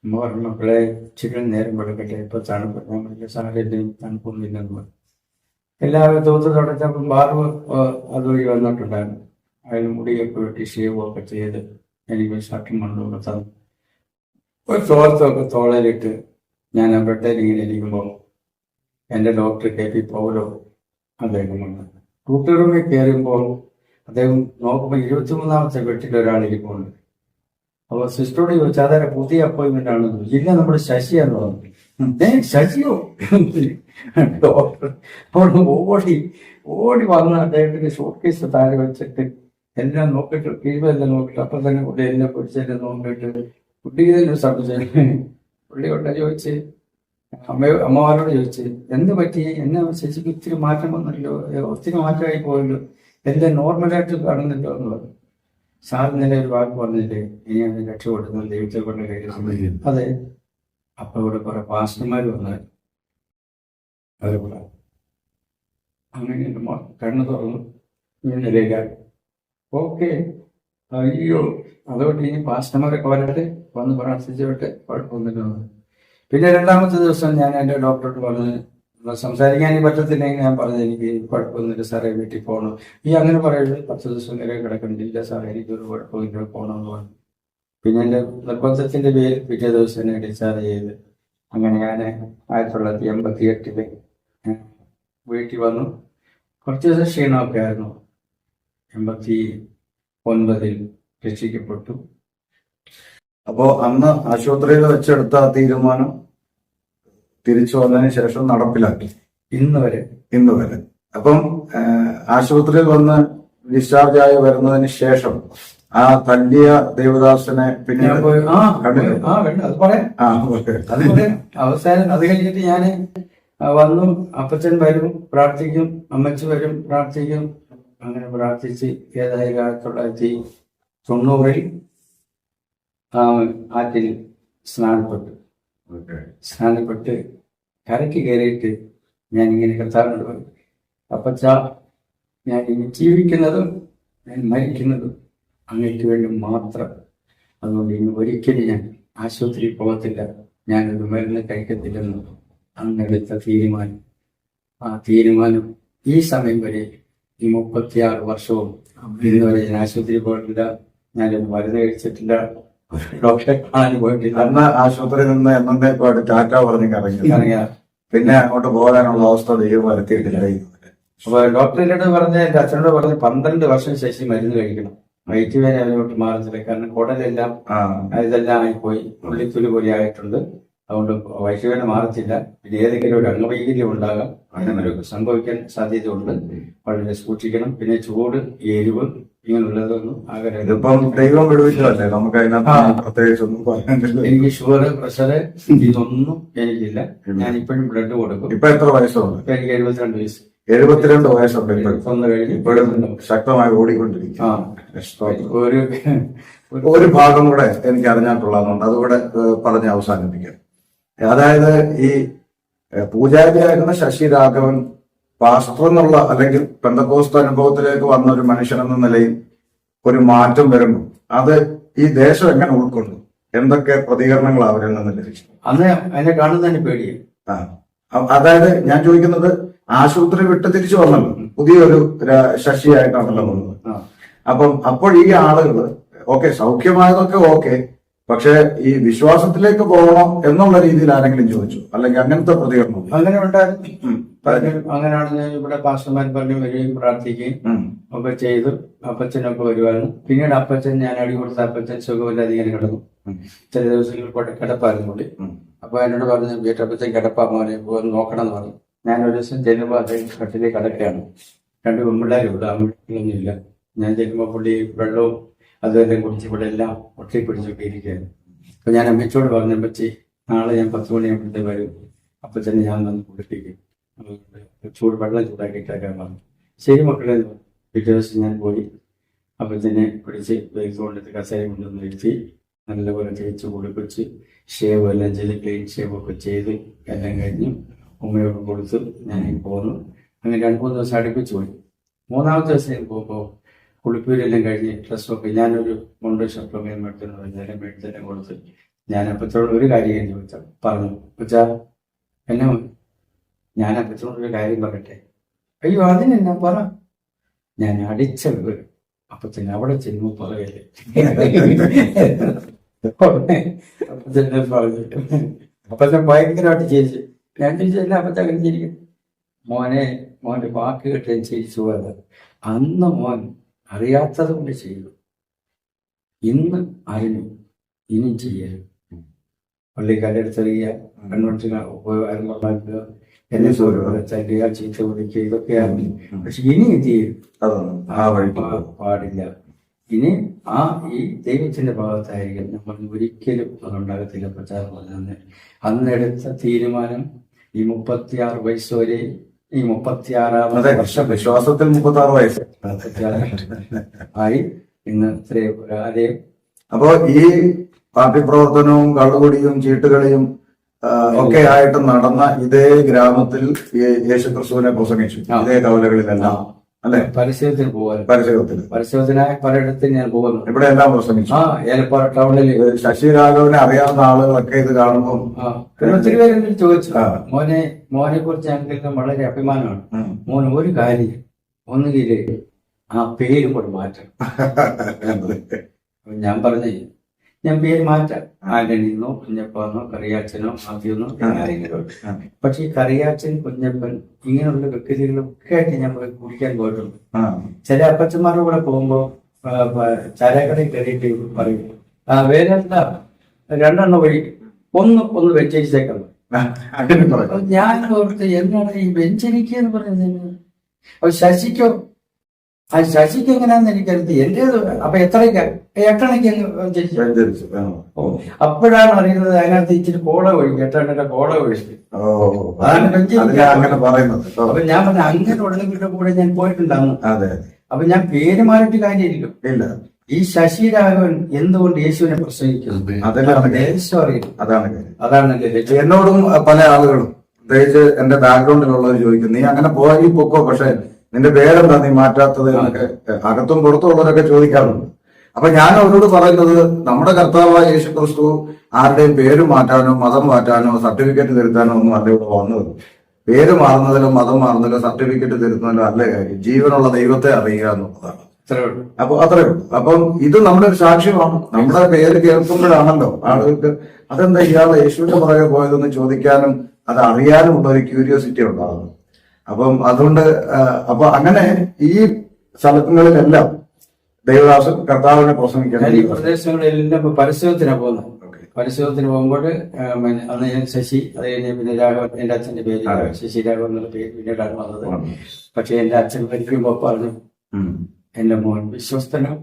അമ്മ പറഞ്ഞു, മക്കളെ ഇച്ചിരി നേരം വെളുക്കട്ടെ, ഇപ്പൊ തണുപ്പ്, ഞാൻ വലിയ സാഹചര്യം തണുപ്പൊന്നുമില്ലെന്ന് പറഞ്ഞു. എല്ലാവരും തൂത്ത് തുടച്ചപ്പം ബാർവ് അതുവഴി വന്നിട്ടുണ്ടായിരുന്നു. അതിന് മുടിയൊക്കെ വെട്ടി ഷേവൊക്കെ ചെയ്ത് എനിക്ക് ഷർട്ടും കൊണ്ടുകൊണ്ട് തന്നു. ഒരു തോർത്തൊക്കെ തോളയിലിട്ട് ഞാൻ ആ ബെഡയിൽ ഇങ്ങനെ ഇരിക്കുമ്പോൾ എൻ്റെ ഡോക്ടർ KP പൗലോ അദ്ദേഹം വന്നു. ഡ്യൂട്ടി റൂമിൽ കയറുമ്പോൾ അദ്ദേഹം നോക്കുമ്പോൾ 23ാമത്തെ ബെഡിൽ ഒരാൾ ഇരിപ്പുണ്ട്. അപ്പോൾ സിസ്റ്ററോട് ചോദിച്ചാൽ അതാരെ പുതിയ അപ്പോയിൻമെന്റ് ആണെന്ന് ചോദിച്ചു. ഇല്ല, നമ്മുടെ ശശിയാന്ന് പറഞ്ഞു. ശശിയോ? ഡോക്ടർ അവിടെ ഓടി വന്ന് അദ്ദേഹത്തിന്റെ ഷോട്ട് കേസ് താഴെ വെച്ചിട്ട് എല്ലാം നോക്കിയിട്ട് കീഴ്വെല്ലാം നോക്കിയിട്ട് അപ്പം തന്നെ പുള്ളി എന്നെ പിടിച്ചെല്ലാം നോക്കിയിട്ട് കുട്ടി തന്നെ സംശയം പുള്ളി കൊണ്ട് ചോദിച്ച് അമ്മമാരോട് ചോദിച്ച് എന്ത് പറ്റി, എന്നെ ശശിക്ക് ഒത്തിരി മാറ്റം വന്നല്ലോ, ഒത്തിരി മാറ്റമായി പോയല്ലോ, എല്ലാം നോർമലായിട്ട് കാണുന്നല്ലോ എന്ന് പറഞ്ഞു. സാർ ഇന്നലെ ഒരു വാക്ക് പറഞ്ഞില്ലേ, ഇനി അവന് രക്ഷപ്പെടുന്നത് ദൈവത്തെ കൊണ്ട് കഴിയും. അതെ. അപ്പൊ ഇവിടെ കുറെ പാസ്റ്റർമാർ വന്നാൽ അവർ അങ്ങനെ കണ്ണു തുറന്നു നിലയിലാണ്. ഓക്കെ, അയ്യോ, അതുകൊണ്ട് ഇനി പാസ്റ്റർമാരൊക്കെ വരട്ടെ, വന്ന് പ്രാർത്ഥിച്ചോട്ടെ, കുഴപ്പമൊന്നുമില്ല. പിന്നെ 2ാമത്തെ ദിവസം ഞാൻ എൻ്റെ ഡോക്ടറോട് പറഞ്ഞ് സംസാരിക്കാൻ പറ്റത്തില്ലെങ്കിൽ ഞാൻ പറഞ്ഞു എനിക്ക് കുഴപ്പമൊന്നുമില്ല സാറേ, വീട്ടിൽ പോകണം. ഈ അങ്ങനെ പറയുന്നത് 10 ദിവസം വരെ കിടക്കണ്ടില്ല സാറേ, എനിക്കൊരു കുഴപ്പമില്ല, പോകണമെന്ന് പറഞ്ഞു. പിന്നെ എൻ്റെ നിർബന്ധത്തിന്റെ പേരിൽ പിറ്റേ ദിവസം എന്നെ ഡിസ്ചാർജ് ചെയ്ത് അങ്ങനെ ഞാൻ 1988 വീട്ടിൽ വന്നു. കുറച്ച് ദിവസം ക്ഷീണമൊക്കെ ആയിരുന്നു. 89 രക്ഷിക്കപ്പെട്ടു. അപ്പോ അന്ന് ആശുപത്രിയിൽ വെച്ചെടുത്ത തീരുമാനം തിരിച്ചു വന്നതിന് ശേഷം നടപ്പിലാക്കി ഇന്ന് വരെ. അപ്പം ആശുപത്രിയിൽ വന്ന് ഡിസ്ചാർജ് ആയി വരുന്നതിന് ശേഷം ആ തല്ലിയ ദേവദാസനെ പിന്നെ അത് പറയാം. അവസാനം അത് കഴിഞ്ഞിട്ട് ഞാൻ വന്നു. അപ്പച്ചൻ വരും, പ്രാർത്ഥിക്കും, അമ്മച്ചി വരും, പ്രാർത്ഥിക്കും. അങ്ങനെ പ്രാർത്ഥിച്ച് ഏതായാലും 1990 ആറ്റിൽ സ്നാനപ്പെട്ട് കരയ്ക്ക് കയറിയിട്ട് ഞാനിങ്ങനെ കർത്താവിനോട് പറയും, അപ്പച്ച, ഞാൻ ഇനി ജീവിക്കുന്നതും ഞാൻ മരിക്കുന്നതും അങ്ങേക്ക് വേണ്ടി മാത്രം. അതുകൊണ്ട് ഇനി ഒരിക്കലും ഞാൻ ആശുപത്രിയിൽ പോകത്തില്ല, ഞാനൊരു മരുന്ന് കഴിക്കത്തില്ലെന്ന് അങ്ങെടുത്ത തീരുമാനം. ആ തീരുമാനം ഈ സമയം വരെ, ഈ 36 വർഷവും ഇന്ന് വരെ ഞാൻ ആശുപത്രിയിൽ പോയിട്ടില്ല, ഞാനൊരു മരുന്ന് കഴിച്ചിട്ടില്ല, ഡോക്ടറെ കാണാൻ പോയിട്ടില്ല. അന്ന് ആശുപത്രിയിൽ നിന്ന് എന്നേക്കുമായിട്ട് ടാറ്റ പറഞ്ഞ് ഇറങ്ങിയ പിന്നെ അങ്ങോട്ട് പോകാനുള്ള അവസ്ഥ ദൈവം വരുത്തിയിട്ടില്ല. അപ്പൊ ഡോക്ടറിനോട് പറഞ്ഞ എന്റെ അച്ഛനോട് പറഞ്ഞ് 12 വർഷം ശേഷി മരുന്ന് കഴിക്കണം, വയറ്റ് വേദന അതിനോട്ട് മാറത്തില്ല, കാരണം കുടലെല്ലാം ഇതെല്ലാം ആയിപ്പോയി, ഉള്ളിത്തുലി പോലെ ആയിട്ടുണ്ട്. അതുകൊണ്ട് വയറ്റ് വേദന മാറത്തില്ല. പിന്നെ ഏതെങ്കിലും ഒരു അംഗവൈകല്യം ഉണ്ടാകാം, അങ്ങനെ സംഭവിക്കാൻ സാധ്യതയുണ്ട്. വളരെ സൂക്ഷിക്കണം. പിന്നെ ചൂട്, എരിവ്, ഇങ്ങനെയുള്ളതൊന്നും ആകെ. ഇതിപ്പം ദൈവം വിടുവിച്ചതല്ലേ, നമുക്ക് അതിനകത്ത് പ്രത്യേകിച്ചൊന്നും പറയാനില്ല. എനിക്ക് ഷുഗർ, പ്രഷർ ഇതൊന്നും എനിക്കില്ല. ഞാൻ ഇപ്പോഴും ബ്ലഡ് കൊടുക്കും. ഇപ്പൊ എത്ര വയസ്സുണ്ട്? ഇപ്പൊ എനിക്ക് 72 വയസ്സ്. 72 വയസ്സുണ്ട്. ഇപ്പോഴും ശക്തമായി ഓടിക്കൊണ്ടിരിക്കും. ഒരു ഭാഗം കൂടെ എനിക്ക് അറിഞ്ഞാട്ടുള്ളതുകൊണ്ട് അതുകൂടെ പറഞ്ഞ് അവസാനിപ്പിക്കാം. അതായത് ഈ പൂജാരിയായിരുന്ന ശശി രാഘവൻ പാസ്റ്റർ എന്നുള്ള അല്ലെങ്കിൽ പെന്തക്കോസ്ത് അനുഭവത്തിലേക്ക് വന്ന ഒരു മനുഷ്യൻ എന്ന നിലയിൽ ഒരു മാറ്റം വരുമ്പോൾ അത് ഈ ദേശം എങ്ങനെ ഉൾക്കൊണ്ടു? എന്തൊക്കെ പ്രതികരണങ്ങൾ അവരിൽ നിന്ന് ലഭിച്ചു? അന്ന് അതിനെ കാണുന്നതിന് പേടിയാണ്. അതായത് ഞാൻ ചോദിക്കുന്നത്, ആശുപത്രി വിട്ട് തിരിച്ചു വന്നല്ലോ, പുതിയൊരു ശശിയായിട്ടാണല്ലോ വന്നത്. അപ്പം അപ്പോൾ ഈ ആളുകൾ ഓക്കെ, സൗഖ്യമായതൊക്കെ ഓക്കെ, പക്ഷെ ഈ വിശ്വാസത്തിലേക്ക് പോകണം എന്നുള്ള രീതിയിൽ ആരെങ്കിലും ചോദിച്ചു, അല്ലെങ്കിൽ അങ്ങനത്തെ പ്രതികരണം? അങ്ങനെ ഉണ്ടായിരുന്നു. അങ്ങനെയാണെന്ന് ഇവിടെ പാസ്റ്റർമാർ പറഞ്ഞു വരികയും പ്രാർത്ഥിക്കുകയും ഒക്കെ ചെയ്തു. അപ്പച്ചനൊക്കെ വരുവായിരുന്നു. പിന്നീട് അപ്പച്ചൻ, ഞാൻ അടി കൊടുത്ത അപ്പച്ചൻ സുഖമില്ലാതെ ഇങ്ങനെ കിടന്നു. ചില ദിവസങ്ങളിൽ കിടപ്പായിരുന്നു കൂടി. അപ്പൊ എന്നോട് പറഞ്ഞു, വീട്ടപ്പച്ചൻ കിടപ്പാ മോനെ, പോയി നോക്കണം എന്ന് പറഞ്ഞു. ഞാൻ ഒരു ദിവസം ചെല്ലുമ്പോൾ അദ്ദേഹം കട്ടിലേക്ക് കിടക്കുകയാണ്. 2 പെൺപിള്ളേരുണ്ട്, ആൺപിള്ളൊന്നുമില്ല. ഞാൻ ചെല്ലുമ്പോൾ പുള്ളി വെള്ളവും അതുവരെ കുടിച്ച് ഇവിടെ എല്ലാം ഒട്ടി പിടിച്ചൊക്കെ ഇരിക്കുകയാണ്. അപ്പൊ ഞാൻ അമ്മച്ചോട് പറഞ്ഞു, അമ്മച്ചി നാളെ ഞാൻ 10 മണിയാകുമ്പോഴത്തേക്ക് വരും, അപ്പച്ചനെ ഞാൻ വന്ന് കുളിപ്പിക്കും, വെള്ളം ചൂടാക്കിയിട്ടേക്കാൻ പറഞ്ഞു. ശരി മക്കളെ. പിറ്റേ ദിവസം ഞാൻ പോയി അപ്പച്ചനെ പിടിച്ച് വെയിൽ കൊണ്ടിട്ട് കസേര കൊണ്ടുവന്ന് ഇരുത്തി നല്ലപോലെ തേച്ച് കുളിപ്പിച്ച് ഷേവ് എല്ലാം ചെയ്ത് ക്ലീൻ ഷേവ് ഒക്കെ ചെയ്ത് എല്ലാം കഴിഞ്ഞു ഉമ്മയോട് കൊടുത്ത് ഞാൻ പോന്നു. അങ്ങനെ 2-3 ദിവസം അടുപ്പിച്ച് പോയി. 3ാമത്തെ ദിവസം ഞാൻ പോകുമ്പോൾ കുളിപ്പൂരെല്ലാം കഴിഞ്ഞ് ഡ്രസ്സൊക്കെ, ഞാനൊരു മുണ്ട് ഷർട്ടൊക്കെ മേടിച്ചെല്ലാം കൊടുത്ത് ഞാൻ അപ്പച്ചോട് ഒരു കാര്യം ചോദിച്ചാൽ പറഞ്ഞു, അപ്പച്ചാ എന്നെ ഞാൻ അപ്പച്ചോടൊരു കാര്യം പറയട്ടെ? അയ്യോ അതിനെന്നാ പറ. ഞാൻ അടിച്ച അപ്പൊ തന്നെ അവിടെ ചെല്ലുമ്പോ പറയല്ലേ അപ്പൊ തന്നെ പറഞ്ഞിട്ട് അപ്പൊ തന്നെ ഭയങ്കരമായിട്ട് ചിരിച്ചു. ഞാൻ ചിരിച്ചല്ല, അപ്പൊ തന്നെ ചിരിക്കും. മോന്റെ വാക്ക് കേട്ട് ഞാൻ ചിരിച്ചു പോയത്. അന്ന് മോൻ അറിയാത്തത് കൊണ്ട് ചെയ്തു, ഇന്ന് അറിഞ്ഞു, ഇനിയും ചെയ്യരുത്. പള്ളിക്കാരുടെ അടുത്തെറിയുക, കൺവെൻഷൻ എന്നെ തല്ലുക, ചീത്ത വിളിക്കുക, ഇതൊക്കെയാണ്. പക്ഷെ ഇനി ഇത് ചെയ്യും പാടില്ല. ഇനി ഈ ദൈവത്തിന്റെ ഭാഗത്തായിരിക്കും. നമ്മൾ ഒരിക്കലും അതുണ്ടാകത്തില്ല. പ്രചാരം അന്നെടുത്ത തീരുമാനം ഈ 36 വയസ്സ് വരെ, ഈ 36ാമത്തെ വർഷം വിശ്വാസത്തിൽ 36 വയസ്സ് ആയി ഇന്ന് ഇത്രയും. അപ്പോ ഈ പാർട്ടി പ്രവർത്തനവും കള്ളുകുടിയും ചീട്ടുകളിയും ഒക്കെ ആയിട്ട് നടന്ന ഇതേ ഗ്രാമത്തിൽ യേശു ക്രിസ്തുവിനെ പ്രസംഗിച്ചു, ഇതേ കവലകളിലെല്ലാം അല്ലെ? പരിസരത്തിന് പോകാൻ, പരിശോധത്തിനായി പലയിടത്തും ഞാൻ പോകുന്നു. ഇവിടെ എല്ലാം പ്രസംഗിച്ചു. ഏലപ്പാറ ടൗണിൽ ശശി രാഘവനെ അറിയാവുന്ന ആളുകളൊക്കെ ഇത് കാണുമ്പോൾ ഒത്തിരി പേര് ചോദിച്ചു, മോനെ കുറിച്ച് ഞങ്ങൾക്ക് വളരെ അഭിമാനമാണ്. മോൻ ഒരു കാര്യം, ഒന്നുകിൽ ആ പേര് കൂടെ മാറ്റണം. ഞാൻ പറഞ്ഞു, ഞാൻ പേര് മാറ്റാം, ആന്റണിന്നോ കുഞ്ഞപ്പന്നോ കറിയാച്ചനോ ആദ്യമോ ആരെങ്കിലും. പക്ഷെ ഈ കറിയാച്ചൻ, കുഞ്ഞപ്പൻ ഇങ്ങനെയുള്ള വ്യക്തികളൊക്കെ ആയിട്ട് ഞങ്ങൾ കുടിക്കാൻ പോയിട്ടുണ്ട്. ചില അപ്പച്ചന്മാരുടെ കൂടെ പോകുമ്പോ ചാരാക്കടയിൽ കയറിയിട്ട് പറയും, വേറെ എന്താ 2 എണ്ണം വഴി ഒന്ന് വെച്ചേക്കാം. ഞാൻ ഓർത്ത് എന്താണ് ഈ വെഞ്ചരിക്കുക എന്ന് പറയുന്നത്. അപ്പൊ ശശിക്കോ, ശശിക്ക് എങ്ങനെയാന്ന് എനിക്കറിയത്തി. എന്റേത് അപ്പൊ 8 വെഞ്ചരിച്ചു. അപ്പോഴാണ് അറിയുന്നത് അതിനകത്ത് ഇച്ചിരി കോള ഒഴിക്കും, 8 കോള ഒഴിച്ചു. അതാണ് പറയുന്നത്. അപ്പൊ ഞാൻ പറഞ്ഞ അങ്ങനെ ഉള്ളവരുടെ കൂടെ ഞാൻ പോയിട്ടുണ്ടായിരുന്നു. അപ്പൊ ഞാൻ പേര് മാറിയിട്ട് കാര്യമില്ല. ഈ ശശി രാഘവൻ എന്തുകൊണ്ട് യേശുവിനെ പ്രസംഗിക്കുന്നു, അതാണ് എന്നോടും പല ആളുകളും, പ്രത്യേകിച്ച് എന്റെ ബാക്ക്ഗ്രൗണ്ടിലുള്ളവർ ചോദിക്കും, നീ അങ്ങനെ പോയി പൊക്കോ, പക്ഷെ നിന്റെ പേരെന്താ നീ മാറ്റാത്തത് എന്നൊക്കെ അകത്തും പുറത്തും ഉള്ളവരൊക്കെ ചോദിക്കാറുണ്ട്. അപ്പൊ ഞാൻ അവരോട് പറയുന്നത്, നമ്മുടെ കർത്താവായ യേശു ക്രിസ്തു ആരുടെയും പേര് മാറ്റാനോ മതം മാറ്റാനോ സർട്ടിഫിക്കറ്റ് തിരുത്താനോ ഒന്നും അല്ല ഇവിടെ വന്നത്. പേര് മാറുന്നതിലോ മതം മാറുന്നതിലോ സർട്ടിഫിക്കറ്റ് തിരുത്തുന്നതിലോ അല്ല കാര്യം, ജീവനുള്ള ദൈവത്തെ അറിയുക എന്നുള്ളതാണ്. അപ്പൊ അത്രേ ഉള്ളൂ. അപ്പം ഇത് നമ്മുടെ ഒരു സാക്ഷ്യമാണ്. നമ്മുടെ പേര് കേൾക്കുമ്പോഴാണല്ലോ ആളുകൾക്ക് അതെന്താ ഇയാൾ യേശുവിന്റെ പുറകെ പോയതെന്ന് ചോദിക്കാനും അത് അറിയാനും ഉള്ള ഒരു ക്യൂരിയോസിറ്റി ഉണ്ടാകുന്നു. അപ്പം അതുകൊണ്ട് അപ്പൊ അങ്ങനെ ഈ സ്ഥലങ്ങളിലെല്ലാം ദൈവദാസൻ കർത്താവിനെ പ്രസംഗിക്കണം. ഈ പ്രദേശങ്ങളിലെല്ലാം പരിശോധന പോകുന്നു. പരിശോധന പോകുമ്പോൾ അന്ന് ഞാൻ ശശി, അത് കഴിഞ്ഞ് പിന്നെ രാഘവൻ, എന്റെ അച്ഛന്റെ പേര് ശശി രാഘവൻ എന്നുള്ള പേര് പിന്നീടാണ് വന്നത്. പക്ഷെ എന്റെ അച്ഛൻ മരിക്കുമ്പോ പറഞ്ഞു, എന്റെ മോൻ വിശ്വസ്തനാണ്,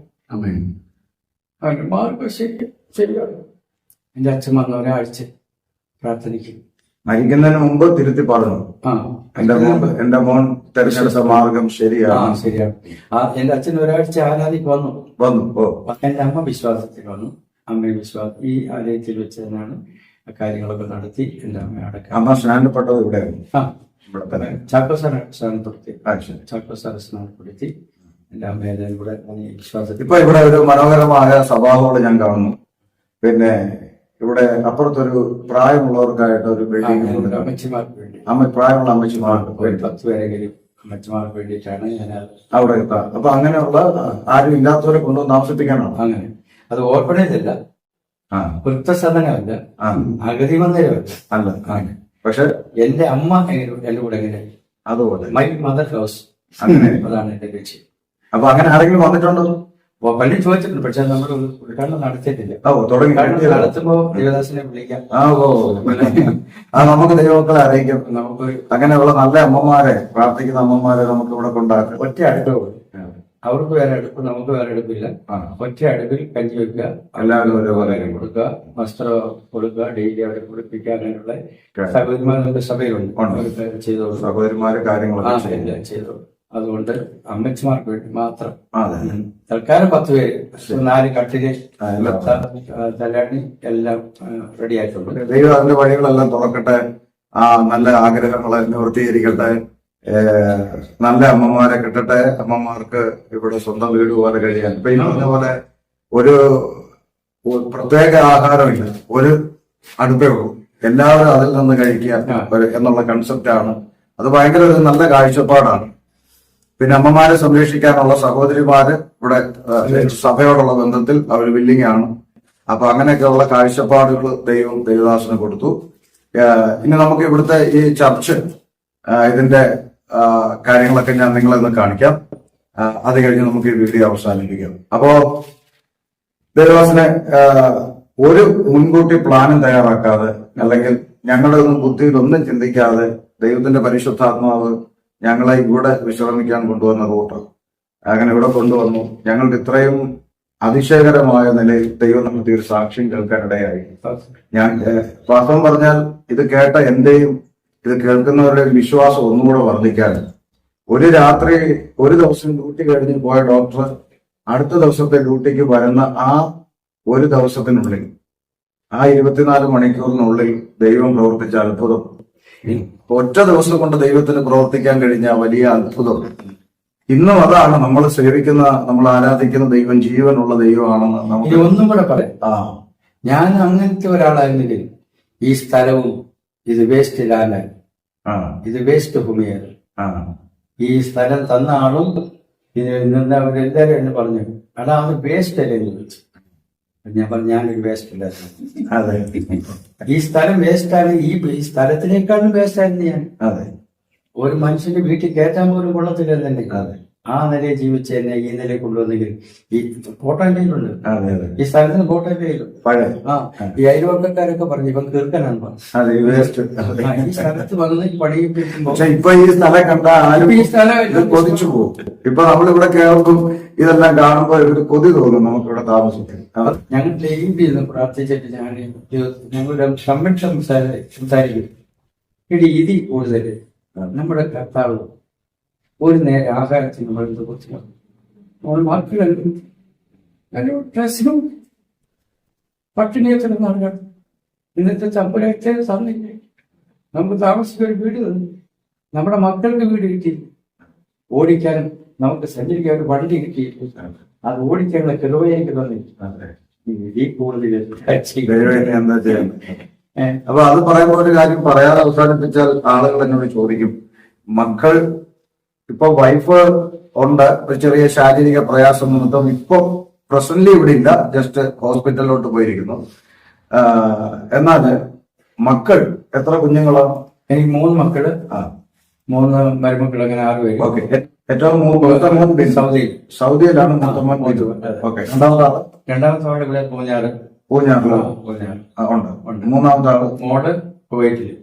അവന്റെ മാർഗം ശരിയാണ്. എന്റെ അച്ഛൻ വന്ന ഒരാഴ്ച പ്രാർത്ഥനയ്ക്ക് മരിക്കുന്നതിന് മുമ്പ് തിരുത്തി പറഞ്ഞു, എന്റെ മോൻ തെരഞ്ഞെടുത്ത മാർഗം ശരിയാണ്. എന്റെ അച്ഛൻ ഒരാഴ്ച ആരാധിക്ക് വന്നു. എന്റെ അമ്മ വിശ്വാസത്തിൽ വന്നു. അമ്മയെ വിശ്വാസം ഈ ആലയത്തിൽ വെച്ച് തന്നെയാണ് കാര്യങ്ങളൊക്കെ നടത്തി എന്റെ അമ്മ അടക്കം. അമ്മ സ്നാനപ്പെട്ടത് ഇവിടെയാണ്, ചാക്കോസാർ സ്നാനപ്പെടുത്തി എന്റെ അമ്മയെല്ലാം കൂടെ വിശ്വാസത്തിൽ. ഇപ്പൊ ഇവിടെ ഒരു മനോഹരമായ സഭാഹോള് ഞാൻ കാണുന്നു. പിന്നെ ഇവിടെ അപ്പുറത്തൊരു പ്രായമുള്ളവർക്കായിട്ട് ഒരു ബിൽഡിംഗ്, അമ്മച്ചിമാർക്ക് വേണ്ടി, പ്രായമുള്ള അമ്മച്ചിമാർക്ക് 10 പേരെങ്കിലും അമ്മച്ചിമാർക്ക് വേണ്ടിയിട്ടാണ് ഞാൻ അവിടെ എത്താം. അപ്പൊ അങ്ങനെയുള്ള ആരും ഇല്ലാത്തവരെ കൊണ്ടുവന്ന് താമസിപ്പിക്കാനാണ്. അങ്ങനെ അത് ഓർപ്പണേജ് അല്ല, വൃദ്ധസദനമല്ല, അഗതി മന്ദിരമല്ല, അല്ല. പക്ഷെ എന്റെ അമ്മ എന്റെ കൂടെ എങ്ങനെ, അതുപോലെ മൈ മദർ ഹൗസ്, അങ്ങനെ അതാണ് എന്റെ ലക്ഷ്യം. അപ്പൊ അങ്ങനെ ആരെങ്കിലും വന്നിട്ടുണ്ടോ? പള്ളി ചോദിച്ചിട്ടുണ്ട്, പക്ഷെ നമ്മൾ ഉദ്ഘാടനം നടത്തിയിട്ടില്ല. നടത്തുമ്പോ ദേവദാസിനെ വിളിക്കാം. നമുക്ക് ദൈവമക്കളെ അറിയിക്കാം. നമുക്ക് അങ്ങനെയുള്ള നല്ല അമ്മമാരെ, പ്രാർത്ഥിക്കുന്ന അമ്മമാരെ നമുക്ക് ഇവിടെ കൊണ്ടാക്കാം. ഒറ്റ അടുപ്പേ, അവർക്ക് വേറെ അടുപ്പ്, നമുക്ക് വേറെ അടുപ്പില്ല. ഒറ്റ അടുപ്പിൽ കഞ്ഞി വെക്കുക, എല്ലാവരും ഒരേപോലെ കൊടുക്കുക, വസ്ത്രം കൊടുക്കുക, ഡെയിലി അവരെ കുളിപ്പിക്കുക. അങ്ങനെയുള്ള സഹോദരിമാർ നമ്മുടെ സഭയിലുണ്ട്, ചെയ്തോളൂ. സഹോദരിമാര് കാര്യങ്ങളൊക്കെ ചെയ്തോളൂ. അതുകൊണ്ട് അമ്മച്ചിമാർക്ക് വേണ്ടി മാത്രം തൽക്കാലം 10 പേര്, 4 കട്ടില്, തലാണി എല്ലാം റെഡി ആയിട്ടുണ്ട്. ദൈവം അതിന്റെ വഴികളെല്ലാം തുറക്കട്ടെ. നല്ല ആഗ്രഹങ്ങളെ നിവൃത്തീകരിക്കട്ടെ. നല്ല അമ്മമാരെ കിട്ടട്ടെ. അമ്മമാർക്ക് ഇവിടെ സ്വന്തം വീട് പോലെ കഴിയാൻ. ഇപ്പൊ ഈ പറഞ്ഞ പോലെ ഒരു പ്രത്യേക ആഹാരമില്ല, ഒരു അടുപ്പേ ഉള്ളൂ, എല്ലാവരും അതിൽ നിന്ന് കഴിക്കുക എന്നുള്ള കൺസെപ്റ്റാണ്. അത് ഭയങ്കര ഒരു നല്ല കാഴ്ചപ്പാടാണ്. പിന്നെ അമ്മമാരെ സംരക്ഷിക്കാനുള്ള സഹോദരിമാര് ഇവിടെ സഭയോടുള്ള ബന്ധത്തിൽ അവർ വില്ലിങ് ആണ്. അപ്പൊ അങ്ങനെയൊക്കെയുള്ള കാഴ്ചപ്പാടുകൾ ദൈവദാസന് കൊടുത്തു. ഇനി നമുക്ക് ഇവിടുത്തെ ഈ ചർച്ച് ഇതിന്റെ കാര്യങ്ങളൊക്കെ ഞാൻ നിങ്ങളെ ഒന്ന് കാണിക്കാം. അത് കഴിഞ്ഞ് നമുക്ക് ഈ വീഡിയോ അവസാനിപ്പിക്കാം. അപ്പോ ദൈവദാസനെ ഒരു മുൻകൂട്ടി പ്ലാനും തയ്യാറാക്കാതെ അല്ലെങ്കിൽ ഞങ്ങളുടെ ഒന്നും ബുദ്ധിയിലൊന്നും ചിന്തിക്കാതെ ദൈവത്തിന്റെ പരിശുദ്ധാത്മാവ് ഞങ്ങളെ ഇവിടെ വിശ്രമിക്കാൻ കൊണ്ടുവന്ന റൂട്ട് അങ്ങനെ ഇവിടെ കൊണ്ടുവന്നു. ഞങ്ങൾക്ക് ഇത്രയും അതിശയകരമായ നിലയിൽ ദൈവം നമുക്ക് ഒരു സാക്ഷ്യം കേൾക്കാനിടയായി. ഞാൻ വാസ്തവം പറഞ്ഞാൽ ഇത് കേട്ട എന്റെയും ഇത് കേൾക്കുന്നവരുടെ വിശ്വാസം ഒന്നുകൂടെ വർദ്ധിക്കാൻ, ഒരു രാത്രി ഒരു ദിവസം ഡ്യൂട്ടി കഴിഞ്ഞ് പോയ ഡോക്ടർ അടുത്ത ദിവസത്തെ ഡ്യൂട്ടിക്ക് വരുന്ന ആ ഒരു ദിവസത്തിനുള്ളിൽ, ആ 24 മണിക്കൂറിനുള്ളിൽ ദൈവം പ്രവർത്തിച്ച അത്ഭുതം, ഒറ്റ ദിവസം കൊണ്ട് ദൈവത്തിന് പ്രവർത്തിക്കാൻ കഴിഞ്ഞ വലിയ അത്ഭുതം. ഇന്നും അതാണ് നമ്മൾ സേവിക്കുന്ന, നമ്മൾ ആരാധിക്കുന്ന ദൈവം ജീവനുള്ള ദൈവമാണെന്ന് നമുക്ക് ഒന്നും കൂടെ പറയാം. ഞാൻ അങ്ങനത്തെ ഒരാളായിരുന്നെങ്കിൽ ഈ സ്ഥലവും ഇത് വേസ്റ്റ് ലാൻഡ്, ഇത് വേസ്റ്റ് ഭൂമിയാണ്. ഈ സ്ഥലം തന്ന ആളും അവരെല്ലാരും എന്നെ പറഞ്ഞു, അടാ അത് വേസ്റ്റ് അല്ലേ എന്ന് ചോദിച്ചു. ഞാൻ പറഞ്ഞു, ഞാനൊരു വേസ്റ്റ് ഇല്ലായിരുന്നു. അതെ, ഈ സ്ഥലം വേസ്റ്റാണ്. ഈ സ്ഥലത്തിനേക്കാളും വേസ്റ്റായിരുന്നു ഞാൻ. അതെ, ഒരു മനുഷ്യന്റെ വീട്ടിൽ കയറ്റാൻ പോലും കൊള്ളത്തില്ലെന്നെ. അതെ, ആ നിലയെ ജീവിച്ച എന്നെ ഈ നിലയിൽ കൊണ്ടുവന്നെങ്കിൽ ഈ ഫോട്ടോ കയ്യിലുണ്ട്. അതെ, അതെ, ഈ സ്ഥലത്തിന് ഫോട്ടോ കയ്യിലുണ്ട്. പഴയ ഈ അയൽവക്കക്കാരൊക്കെ പറഞ്ഞു ഇവൻ തീർക്കാനാണ് പറഞ്ഞു. അതെ, വേസ്റ്റ്. ഈ സ്ഥലത്ത് വന്ന് പണിയിപ്പിക്കുമ്പോ പക്ഷെ ഇപ്പൊ ഈ സ്ഥലം കണ്ട ആരും ഈ സ്ഥലം കൊതിച്ചു പോകും. ഇപ്പൊ നമ്മളിവിടെ കേൾക്കും, ഇതെല്ലാം കാണുമ്പോ ഒരു കൊതി തോന്നും നമുക്കിവിടെ താമസിക്കും. ഞങ്ങൾ ഡെയിലി ഇന്ന് പ്രാർത്ഥിച്ചിട്ട് ഞങ്ങളുടെ കൺവെൻഷൻ സംസാരിക്കും. ഇടി ഇതിൽ കൂടുതൽ നമ്മുടെ കർത്താവ് ഒരു നേരം ആഹാരത്തിന് നമ്മൾ കുറിച്ച് മക്കളുണ്ട് ഡ്രസ്സിനും പട്ടിണിയത്തിന് നൽകണം. ഇന്നത്തെ ചമ്പലത്തെ സാധിക്കില്ല. നമുക്ക് താമസിക്കുന്ന ഒരു വീട് തന്നു, നമ്മുടെ മക്കൾക്ക് വീട് കിട്ടിയില്ല. ഓടിക്കാനും നമുക്ക് സഞ്ചരിക്കാൻ ഒരു വണ്ടി കിട്ടിയില്ല. അത് ഓടിക്കാനുള്ള ചെലവയ്ക്ക് തന്നില്ല. ഈ കൂടുതൽ എന്താ ചെയ്യുന്നത്? അപ്പൊ അത് പറയുമ്പോ ഒരു കാര്യം പറയാതെ അവസാനിപ്പിച്ചാൽ ആളുകൾ എന്നോട് ചോദിക്കും, മക്കൾ ഇപ്പൊ വൈഫ് ഉണ്ട്, ഒരു ചെറിയ ശാരീരിക പ്രയാസം നിമിത്തം ഇപ്പൊ പ്രസന്റ്ലി ഇവിടെ ഇല്ല, ജസ്റ്റ് ഹോസ്പിറ്റലിലോട്ട് പോയിരിക്കുന്നു. എന്നാൽ മക്കൾ എത്ര കുഞ്ഞുങ്ങളാണ്? എനിക്ക് 3 മക്കള്, 3 മരുമക്കൾ, അങ്ങനെ 6 പേര്. ഓക്കെ, ഏറ്റവും മൂത്ത മോൻ സൗദിയിലാണ്. ഓക്കെ, രണ്ടാമത്തെ ആള് ഇവിടെ പൂഞ്ഞാറ് ഉണ്ട്. മൂന്നാമത്തെ ആള് മോള് കുവൈറ്റില്.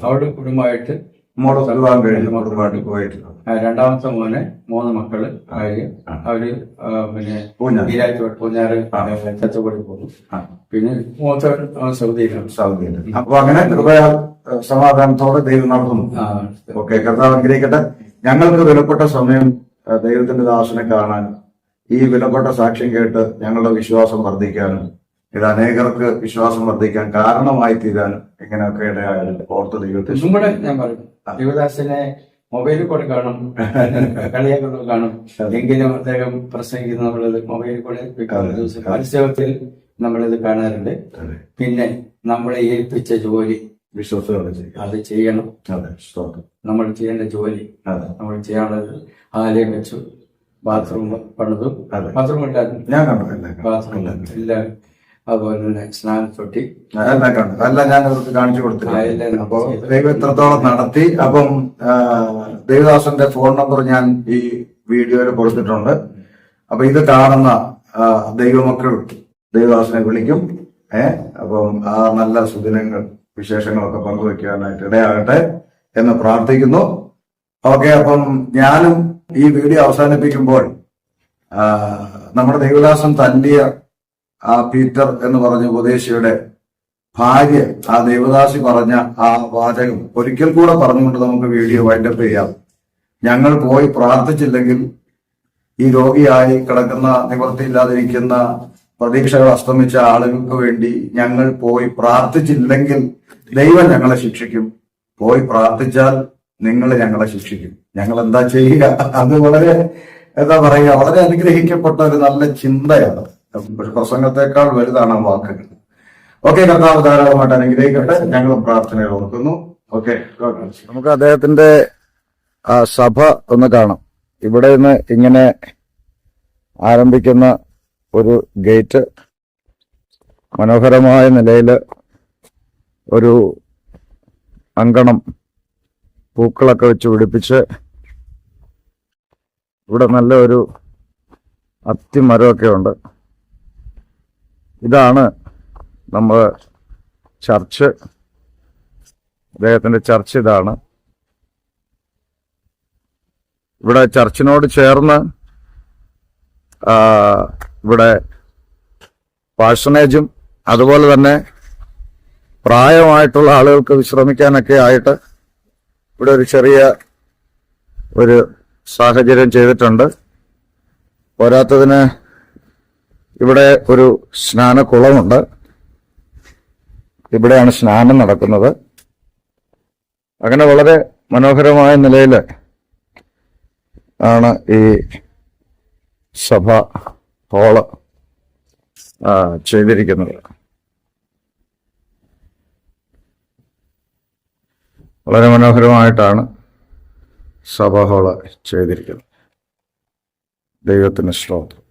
അവരുടെ കുടുംബമായിട്ട് മോള് വിവാഹം കഴിഞ്ഞു കുവൈറ്റിൽ. രണ്ടാമത്തെ മോന് 3 മക്കള്. അവര് പിന്നെ പൂഞ്ഞാറ് ചച്ചപ്പടി പോകുന്നു. പിന്നെ മൂത്ത സൗദിയിലാണ്. അപ്പൊ അങ്ങനെ കൃപയാൽ സമാധാനത്തോടെ ദൈവം നടത്തുന്നു. ഓക്കെ, കർത്താവ് അനുഗ്രഹിക്കട്ടെ. ഞങ്ങൾക്ക് വിലപ്പെട്ട സമയം ദൈവത്തിന്റെ ദാസനെ കാണാനും ഈ വിലപ്പെട്ട സാക്ഷ്യം കേട്ട് ഞങ്ങളുടെ വിശ്വാസം വർദ്ധിക്കാനും ഇത് അനേകർക്ക് വിശ്വാസം വർദ്ധിക്കാൻ കാരണമായി തീരാനും ഇങ്ങനെയൊക്കെ ഇടയായാലും ഓർത്ത് ദൈവത്തിൽ കൂടെ ഞാൻ പറയും. ദേവദാസനെ മൊബൈലിൽ കൂടെ കാണും, കളിയാക്കൂടെ കാണും. എങ്കിലും അദ്ദേഹം പ്രസംഗിക്കുന്നത് നമ്മളിത് മൊബൈലിൽ കൂടെ മത്സരത്തിൽ നമ്മളിത് കാണാറുണ്ട്. പിന്നെ നമ്മളെ ഏൽപ്പിച്ച ജോലി വിശ്വസത്തോടെ അത് ചെയ്യണം. നമ്മൾ ചെയ്യേണ്ട ജോലി നമ്മൾ ചെയ്യാനുള്ളത്. ആലയം വെച്ചു, ബാത്റൂം പണിതും, ബാത്റൂം ഉണ്ടായിരുന്നു, ഞാൻ കണ്ടു. ബാത്റൂം എല്ലാം, അതുപോലെ തന്നെ സ്നാനത്തൊട്ടി എല്ലാം കണ്ടു. എല്ലാം ഞാൻ അവർക്ക് കാണിച്ചു കൊടുത്തില്ല. അപ്പൊ ദൈവം എത്രത്തോളം നടത്തി. അപ്പം ദേവദാസന്റെ ഫോൺ നമ്പർ ഞാൻ ഈ വീഡിയോയിൽ കൊടുത്തിട്ടുണ്ട്. അപ്പൊ ഇത് കാണുന്ന ദൈവമക്കൾ ദേവദാസനെ വിളിക്കും. അപ്പം ആ നല്ല സുദിനങ്ങൾ വിശേഷങ്ങളൊക്കെ പങ്കുവെക്കാനായിട്ട് ഇടയാകട്ടെ എന്ന് പ്രാർത്ഥിക്കുന്നു. ഓക്കെ, അപ്പം ഞാനും ഈ വീഡിയോ അവസാനിപ്പിക്കുമ്പോൾ നമ്മുടെ ദേവദാസൻ തല്ലിയ ആ പീറ്റർ എന്ന് പറഞ്ഞ ഉപദേശിയുടെ ഭാര്യ, ആ ദേവദാസി പറഞ്ഞ ആ വാചകം ഒരിക്കൽ കൂടെ പറഞ്ഞുകൊണ്ട് നമുക്ക് വീഡിയോ വൈൻഡപ്പ് ചെയ്യാം. ഞങ്ങൾ പോയി പ്രാർത്ഥിച്ചില്ലെങ്കിൽ ഈ രോഗിയായി കിടക്കുന്ന, നിവൃത്തിയില്ലാതിരിക്കുന്ന, പ്രതീക്ഷകൾ അസ്തമിച്ച ആളുകൾക്ക് വേണ്ടി ഞങ്ങൾ പോയി പ്രാർത്ഥിച്ചില്ലെങ്കിൽ ദൈവം ഞങ്ങളെ ശിക്ഷിക്കും. പോയി പ്രാർത്ഥിച്ചാൽ നിങ്ങൾ ഞങ്ങളെ ശിക്ഷിക്കും. ഞങ്ങൾ എന്താ ചെയ്യുക? അത് വളരെ എന്താ പറയുക, വളരെ അനുഗ്രഹിക്കപ്പെട്ട ഒരു നല്ല ചിന്തയാണ്. പ്രസംഗത്തെക്കാൾ വലുതാണ് ആ വാക്കുകൾ. ഓക്കെ, കർത്താവ് ധാരാളമായിട്ട് അനുഗ്രഹിക്കട്ടെ. ഞങ്ങളും പ്രാർത്ഥനയിൽ ഓർക്കുന്നു. ഓക്കെ, നമുക്ക് അദ്ദേഹത്തിന്റെ സഭ ഒന്ന് കാണാം. ഇവിടെ നിന്ന് ഇങ്ങനെ ആരംഭിക്കുന്ന ഒരു ഗേറ്റ് മനോഹരമായ നിലയിൽ ഒരു അങ്കണം പൂക്കളൊക്കെ വെച്ച് പിടിപ്പിച്ച് ഇവിടെ നല്ല ഒരു അത്തിമരമൊക്കെ ഉണ്ട്. ഇതാണ് നമ്മൾ ചർച്ച്, അദ്ദേഹത്തിന്റെ ചർച്ച് ഇതാണ്. ഇവിടെ ചർച്ചിനോട് ചേർന്ന് ഇവിടെ പാഴ്സണേജും അതുപോലെ തന്നെ പ്രായമായിട്ടുള്ള ആളുകൾക്ക് വിശ്രമിക്കാനൊക്കെ ആയിട്ട് ഇവിടെ ഒരു ചെറിയ ഒരു സാഹചര്യം ചെയ്തിട്ടുണ്ട്. പോരാത്തതിന് ഇവിടെ ഒരു സ്നാനക്കുളമുണ്ട്. ഇവിടെയാണ് സ്നാനം നടക്കുന്നത്. അങ്ങനെ വളരെ മനോഹരമായ നിലയിൽ ആണ് ഈ സഭ ഹാള് ചെയ്തിരിക്കുന്നത്. വളരെ മനോഹരമായിട്ടാണ് സഭ ഹാള് ചെയ്തിരിക്കുന്നത്. ദൈവത്തിന് സ്തോത്രം.